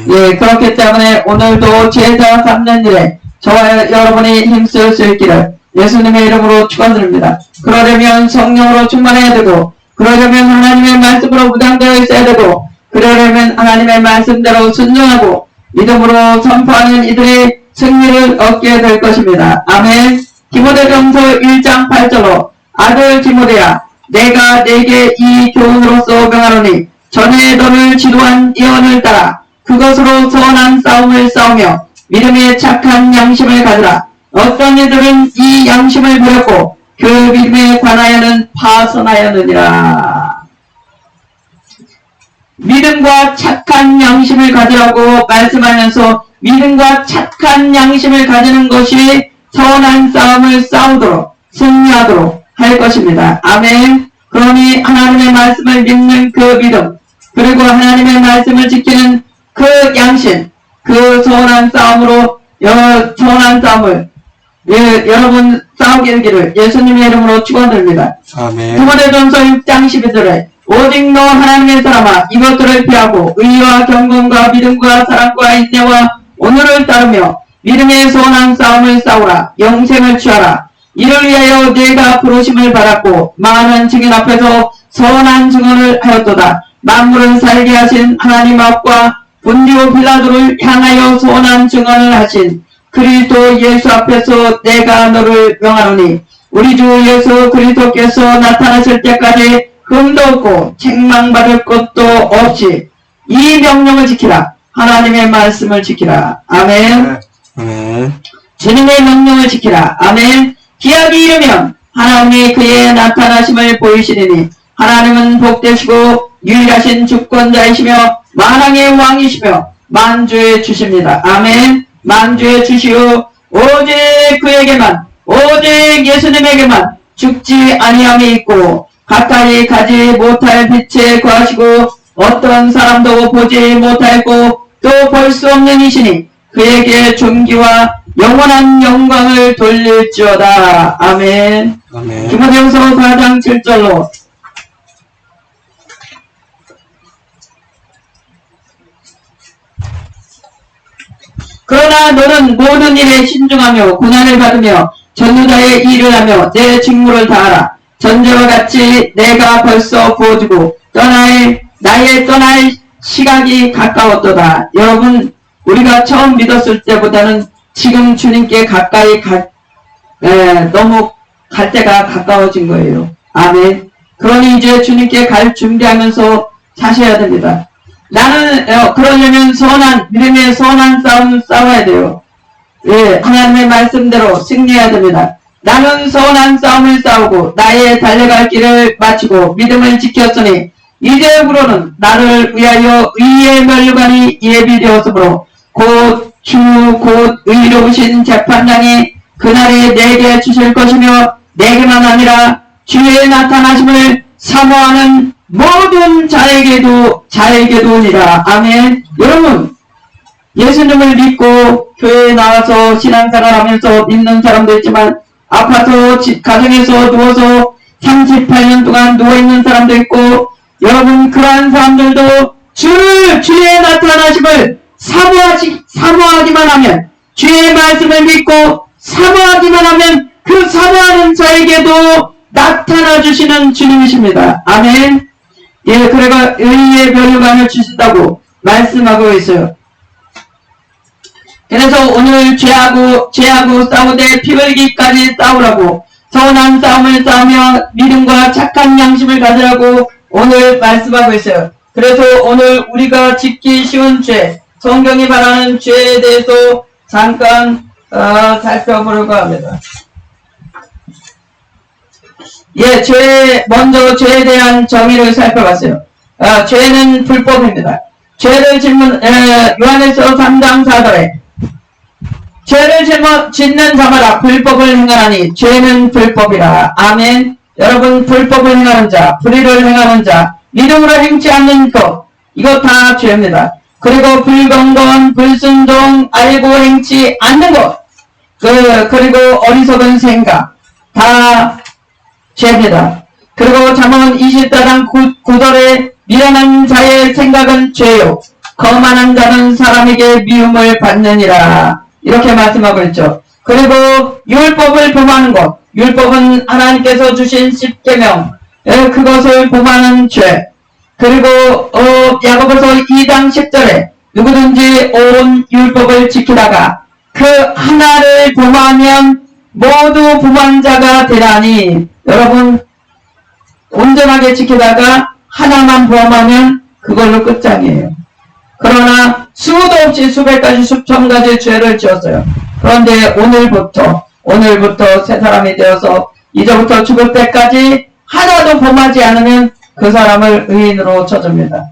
예, 그렇기 때문에 오늘도 제자 3년 일에 저와 여러분이 힘쓸 수 있기를 예수님의 이름으로 축원드립니다. 그러려면 성령으로 충만해야 되고 그러려면 하나님의 말씀으로 무장되어 있어야 되고 그러려면 하나님의 말씀대로 순종하고 믿음으로 선포하는 이들이 승리를 얻게 될 것입니다. 아멘. 디모데전서 1장 8절로 아들 디모데야 내가 내게 이 교훈으로서 명하노니 전에 너를 지도한 예언을 따라 그것으로 선한 싸움을 싸우며 믿음의 착한 양심을 가지라. 어떤 이들은 이 양심을 버렸고 그 믿음에 관하여는 파선하였느니라. 믿음과 착한 양심을 가지라고 말씀하면서 믿음과 착한 양심을 가지는 것이 선한 싸움을 싸우도록 승리하도록 할 것입니다. 아멘. 그러니 하나님의 말씀을 믿는 그 믿음 그리고 하나님의 말씀을 지키는 그 양심 그 선한 싸움으로 선한 싸움을 여러분 싸우게 되기를 예수님의 이름으로 축원드립니다. 아멘. 디모데전서 6장 12절에 오직 너 하나님의 사람아 이것들을 피하고 의와 경건과 믿음과 사랑과 인내와 오늘을 따르며 믿음의 선한 싸움을 싸우라. 영생을 취하라. 이를 위하여 네가 부르심을 받았고 많은 증인 앞에서 선한 증언을 하였도다. 만물을 살게 하신 하나님 앞과 본디오 빌라도를 향하여 선한 증언을 하신 그리스도 예수 앞에서 내가 너를 명하노니 우리 주 예수 그리스도께서 나타나실 때까지 흠도 없고 책망받을 것도 없이 이 명령을 지키라. 하나님의 말씀을 지키라. 아멘. 아멘. 주님의 명령을 지키라. 아멘. 기약이 이르면 하나님이 그의 나타나심을 보이시리니 하나님은 복되시고 유일하신 주권자이시며 만왕의 왕이시며 만주의 주십니다. 아멘. 만주의 주시오. 오직 그에게만 오직 예수님에게만 죽지 아니함이 있고 가까이 가지 못할 빛에 거하시고 어떤 사람도 보지 못하고 또 볼 수 없는 이시니 그에게 존귀와 영원한 영광을 돌릴지어다. 아멘. 아멘. 디모데후서 4장 7절로 그러나 너는 모든 일에 신중하며 고난을 받으며 전도자의 일을 하며 내 직무를 다하라. 전제와 같이 내가 벌써 부어주고 나의 떠날 시각이 가까웠도다. 여러분 우리가 처음 믿었을 때보다는 지금 주님께 가까이 너무 갈 때가 가까워진 거예요. 아멘. 그러니 이제 주님께 갈 준비하면서 사셔야 됩니다. 나는 그러려면 믿음의 선한 싸움 싸워야 돼요. 예, 하나님의 말씀대로 승리해야 됩니다. 나는 선한 싸움을 싸우고 나의 달려갈 길을 마치고 믿음을 지켰으니 이제부로는 나를 위하여 의의 면류관이 예비되었으므로 곧 주 곧 의로우신 재판장이 그날에 내게 주실 것이며 내게만 아니라 주의 나타나심을 사모하는 모든 자에게도니라. 아멘. 여러분, 예수님을 믿고 교회에 나와서 신앙생활하면서 믿는 사람도 있지만 아파서 가정에서 누워서 38년 동안 누워있는 사람도 있고, 여러분 그러한 사람들도 주의 나타나심을 사모하기만 하면, 주의 말씀을 믿고 사모하기만 하면 그 사모하는 자에게도 나타나 주시는 주님이십니다. 아멘. 예, 그래가 의의 면류관을 주신다고 말씀하고 있어요. 그래서 오늘 죄하고 싸우되 피 흘기까지 싸우라고, 선한 싸움을 싸우며 믿음과 착한 양심을 가지라고 오늘 말씀하고 있어요. 그래서 오늘 우리가 짓기 쉬운 죄, 성경이 말하는 죄에 대해서 잠깐 살펴보려고 합니다. 예, 먼저 죄에 대한 정의를 살펴봤어요. 죄는 불법입니다. 죄를 요한에서 3장 4절에 죄를 짓는 자마다 불법을 행하나니 죄는 불법이라. 아멘. 여러분, 불법을 행하는 자, 불의를 행하는 자, 믿음으로 행치 않는 것, 이거 다 죄입니다. 그리고 불건건, 불순종, 알고 행치 않는 것, 그리고 어리석은 생각, 다 죄입니다. 그리고 잠언 24장 9절에 미련한 자의 생각은 죄요, 거만한 자는 사람에게 미움을 받느니라. 이렇게 말씀하고 있죠. 그리고 율법을 범하는 것, 율법은 하나님께서 주신 10계명, 그것을 범하는 죄. 그리고 야고보서 2장 10절에 누구든지 온 율법을 지키다가 그 하나를 범하면 모두 범한 자가 되라니. 여러분, 온전하게 지키다가 하나만 범하면 그걸로 끝장이에요. 그러나 수도 없이 수백 가지 수천 가지 죄를 지었어요. 그런데 오늘부터 새 사람이 되어서 이제부터 죽을 때까지 하나도 범하지 않으면 그 사람을 의인으로 쳐줍니다.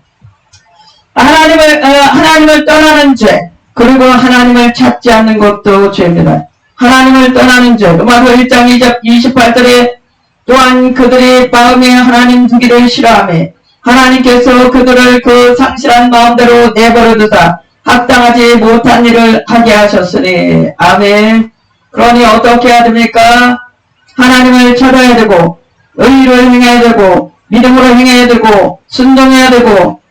하나님을 떠나는 죄, 그리고 하나님을 찾지 않는 것도 죄입니다. 하나님을 떠나는 죄, 로마서 1장 28절에 또한 그들이 마음에 하나님 두기를 싫어하며 하나님께서 그들을 그 상실한 마음대로 내버려 두사 합당하지 못한 일을 하게 하셨으니. 아멘. 그러니 어떻게 해야 됩니까? 하나님을 찾아야 되고, 의를 행해야 되고, 믿음으로 행해야 되고, 순종해야 되고,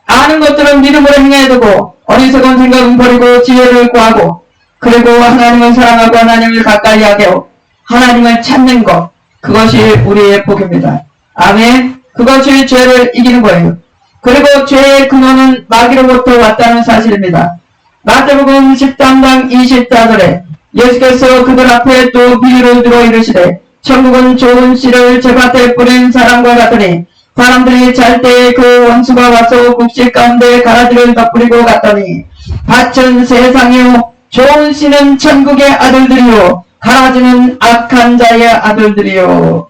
아는 것들은 믿음으로 행해야 되고, 어리석은 생각은 버리고 지혜를 구하고, 그리고 하나님을 사랑하고 하나님을 가까이 하고 하나님을 찾는 것, 그것이 우리의 복입니다. 아멘. 그것이 죄를 이기는 거예요. 그리고 죄의 근원은 마귀로부터 왔다는 사실입니다. 마태복음 13장 24절에 예수께서 그들 앞에 또 비유를 들어 이르시되 천국은 좋은 씨를 제밭에 뿌린 사람과 같으니 사람들이 잘 때에 그 원수가 와서 곡식 가운데 가라지를 덧뿌리고 갔더니 밭은 세상이요 좋은 씨는 천국의 아들들이요 가라지는 악한 자의 아들들이요.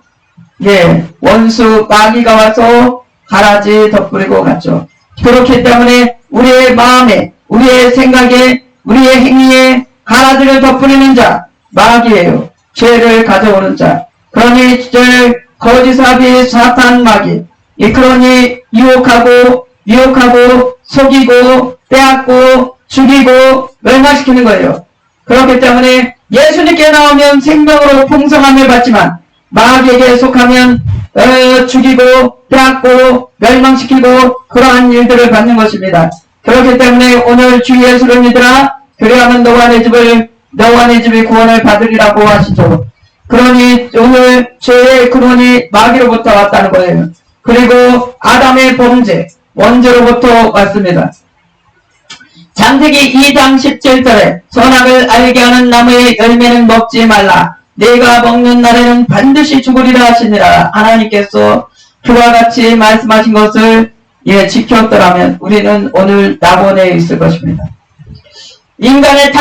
예, 원수 마귀가 와서 가라지 덧뿌리고 갔죠. 그렇기 때문에 우리의 마음에, 우리의 생각에, 우리의 행위에 가라지를 덧뿌리는 자 마귀예요. 죄를 가져오는 자. 그러니 거짓사비 사탄 마귀. 그러니 유혹하고 속이고 빼앗고 죽이고 멸망시키는 거예요. 그렇기 때문에 예수님께 나오면 생명으로 풍성함을 받지만 마귀에게 속하면 죽이고 빼앗고 멸망시키고 그러한 일들을 받는 것입니다. 그렇기 때문에 오늘 주 예수를 믿으라. 그리하면 너와 내 집이 구원을 받으리라고 하시죠. 그러니 오늘 죄의 근원이 마귀로부터 왔다는 거예요. 그리고 아담의 범죄, 원죄로부터 왔습니다. 창세기 2장 17절에 선악을 알게 하는 나무의 열매는 먹지 말라. 내가 먹는 날에는 반드시 죽으리라 하시니라. 하나님께서 그와 같이 말씀하신 것을 지켰더라면 우리는 오늘 낙원에 있을 것입니다. 인간의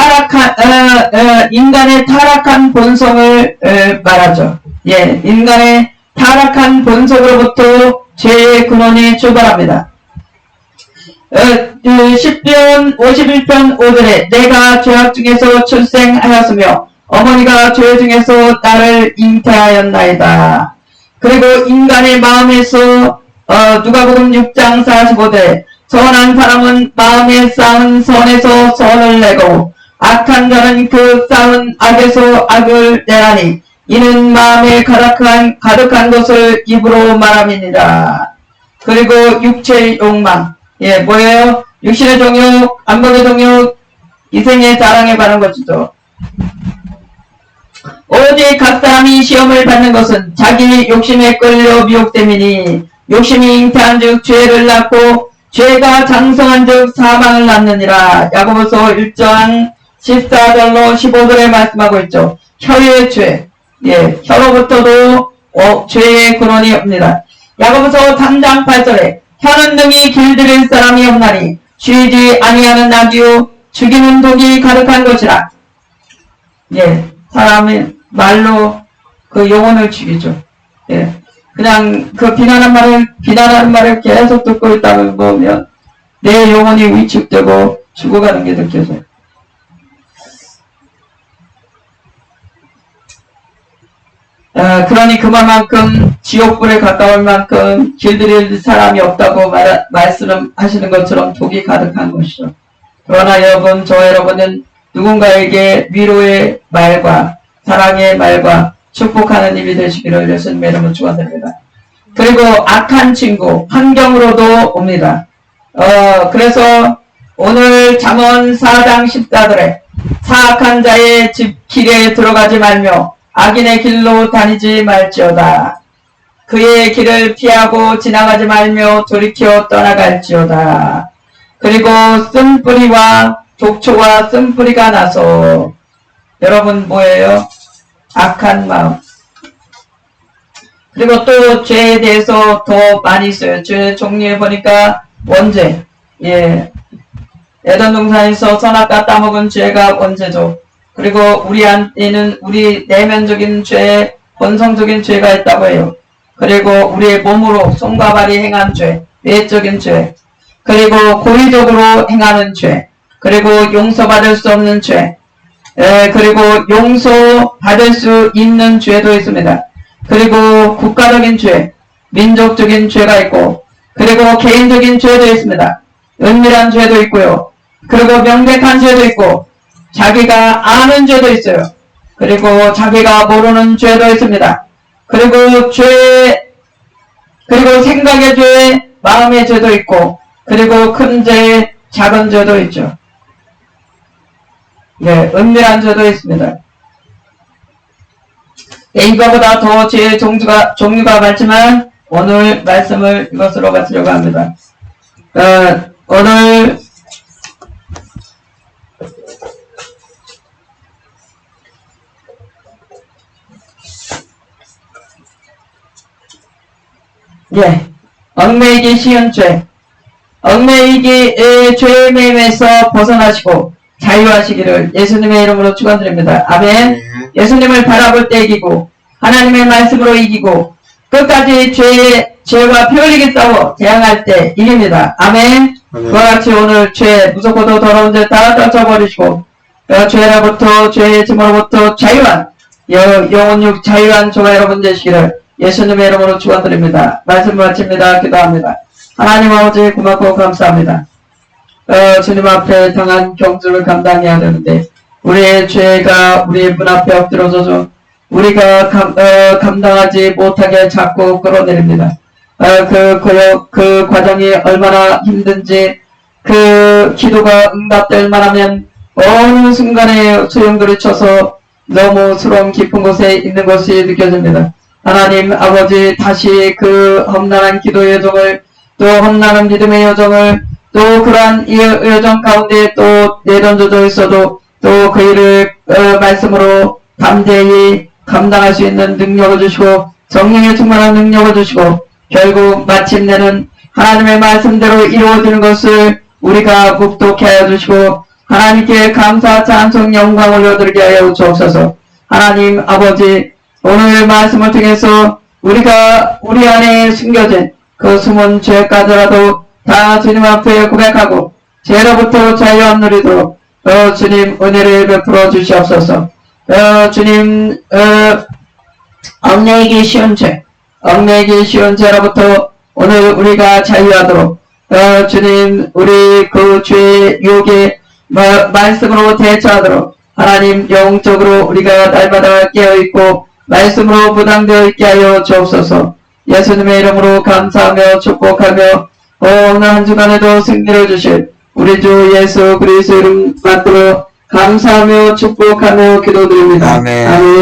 타락한 본성을 말하죠. 인간의 타락한 본성으로부터 죄의 근원이 출발합니다. 10편 51편 5절에 내가 죄악 중에서 출생하였으며 어머니가 죄 중에서 나를 잉태하였나이다. 그리고 인간의 마음에서 누가복음 6장 45절 선한 사람은 마음에 쌓은 선에서 선을 내고 악한 자는 그 쌓은 악에서 악을 내나니 이는 마음에 가득한 것을 입으로 말함이니라. 그리고 육체의 욕망, 뭐예요? 육신의 정욕, 안목의 정욕, 이생의 자랑에 관한 것이죠. 오직 각 사람이 시험을 받는 것은 자기 욕심에 끌려 미혹됨이니 욕심이 잉태한 즉 죄를 낳고 죄가 장성한 즉 사망을 낳느니라. 야고보서 1장 14절로 15절에 말씀하고 있죠. 혀의 죄, 혀로부터도 죄의 근원이 옵니다. 야고보서 3장 8절에 혀는 능히 길들일 사람이 없나니 쉬지 아니하는 나귀요 죽이는 독이 가득한 것이라. 사람이 말로 그 영혼을 죽이죠. 그냥 그 비난하는 말을 계속 듣고 있다고 보면 내 영혼이 위축되고 죽어가는 게 느껴져요. 그러니 그만큼 지옥불에 가까울 만큼 길들일 사람이 없다고 말씀하시는 것처럼 독이 가득한 것이죠. 그러나 여러분, 저 여러분은 누군가에게 위로의 말과 사랑의 말과 축복하는 입이 되시기를 예수님의 이름으로 축원드립니다. 그리고 악한 친구, 환경으로도 옵니다. 그래서 오늘 잠언 4장 14절에 사악한 자의 집 길에 들어가지 말며 악인의 길로 다니지 말지어다. 그의 길을 피하고 지나가지 말며 돌이켜 떠나갈지어다. 그리고 쓴뿌리와 독초와 쓴뿌리가 나서 여러분 뭐예요? 악한 마음. 그리고 또 죄에 대해서 더 많이 있어요. 죄 종류에 보니까 원죄. 에덴 동산에서 선악과 따먹은 죄가 원죄죠. 그리고 우리 안에는 우리 내면적인 죄, 본성적인 죄가 있다고 해요. 그리고 우리의 몸으로 손과 발이 행한 죄, 외적인 죄, 그리고 고의적으로 행하는 죄, 그리고 용서받을 수 없는 죄, 그리고 용서받을 수 있는 죄도 있습니다. 그리고 국가적인 죄, 민족적인 죄가 있고, 그리고 개인적인 죄도 있습니다. 은밀한 죄도 있고요. 그리고 명백한 죄도 있고, 자기가 아는 죄도 있어요. 그리고 자기가 모르는 죄도 있습니다. 그리고 그리고 생각의 죄, 마음의 죄도 있고, 그리고 큰 죄, 작은 죄도 있죠. 은밀한 죄도 있습니다. 이거보다 더 죄의 종류가 많지만, 오늘 말씀을 이것으로 마치려고 합니다. 오늘 얽매이기 쉬운 죄, 얽매이기의 죄의 매임에서 벗어나시고 자유하시기를 예수님의 이름으로 축원드립니다. 아멘. 예수님을 바라볼 때 이기고 하나님의 말씀으로 이기고 끝까지 죄와 피 흘리게 싸워 대항할 때 이깁니다. 아멘. 그와 같이 오늘 죄, 무섭고도 더러운 죄 다 떨쳐버리시고 죄로부터 죄의 짐으로부터 자유한 영혼육 자유한 저와 여러분 되시기를 예수님의 이름으로 축원드립니다. 말씀 마칩니다. 기도합니다. 하나님 아버지 고맙고 감사합니다. 주님 앞에 당한 경주를 감당해야 되는데 우리의 죄가 우리의 문 앞에 엎드러져서 우리가 감당하지 못하게 자꾸 끌어내립니다. 그 과정이 얼마나 힘든지 그 기도가 응답될 만하면 어느 순간에 소용돌이 쳐서 너무 스러운 깊은 곳에 있는 것이 느껴집니다. 하나님 아버지 다시 그 험난한 기도의 여정을 또 험난한 믿음의 여정을 또 그러한 여정 가운데 또 내던져져 있어도 또 그 일을 말씀으로 담대히 감당할 수 있는 능력을 주시고 성령의 충만한 능력을 주시고 결국 마침내는 하나님의 말씀대로 이루어지는 것을 우리가 묵독해 하여 주시고 하나님께 감사 찬송 영광 올려드리게 하여 주옵소서. 하나님 아버지 오늘 말씀을 통해서 우리가 우리 안에 숨겨진 그 숨은 죄까지라도 다 주님 앞에 고백하고 죄로부터 자유 얻누리도록 주님 은혜를 베풀어 주시옵소서. 주님 얽매이기 쉬운 죄로부터 오늘 우리가 자유하도록 주님 우리 그 죄의 유혹에 말씀으로 대처하도록 하나님 영적으로 우리가 날마다 깨어있고 말씀으로 부담되어 있게 하여 주옵소서. 예수님의 이름으로 감사하며 축복하며 오늘 한 주간에도 승리를 주실 우리 주 예수 그리스도 이름 받들어 감사하며 축복하며 기도드립니다. 아멘. 아멘.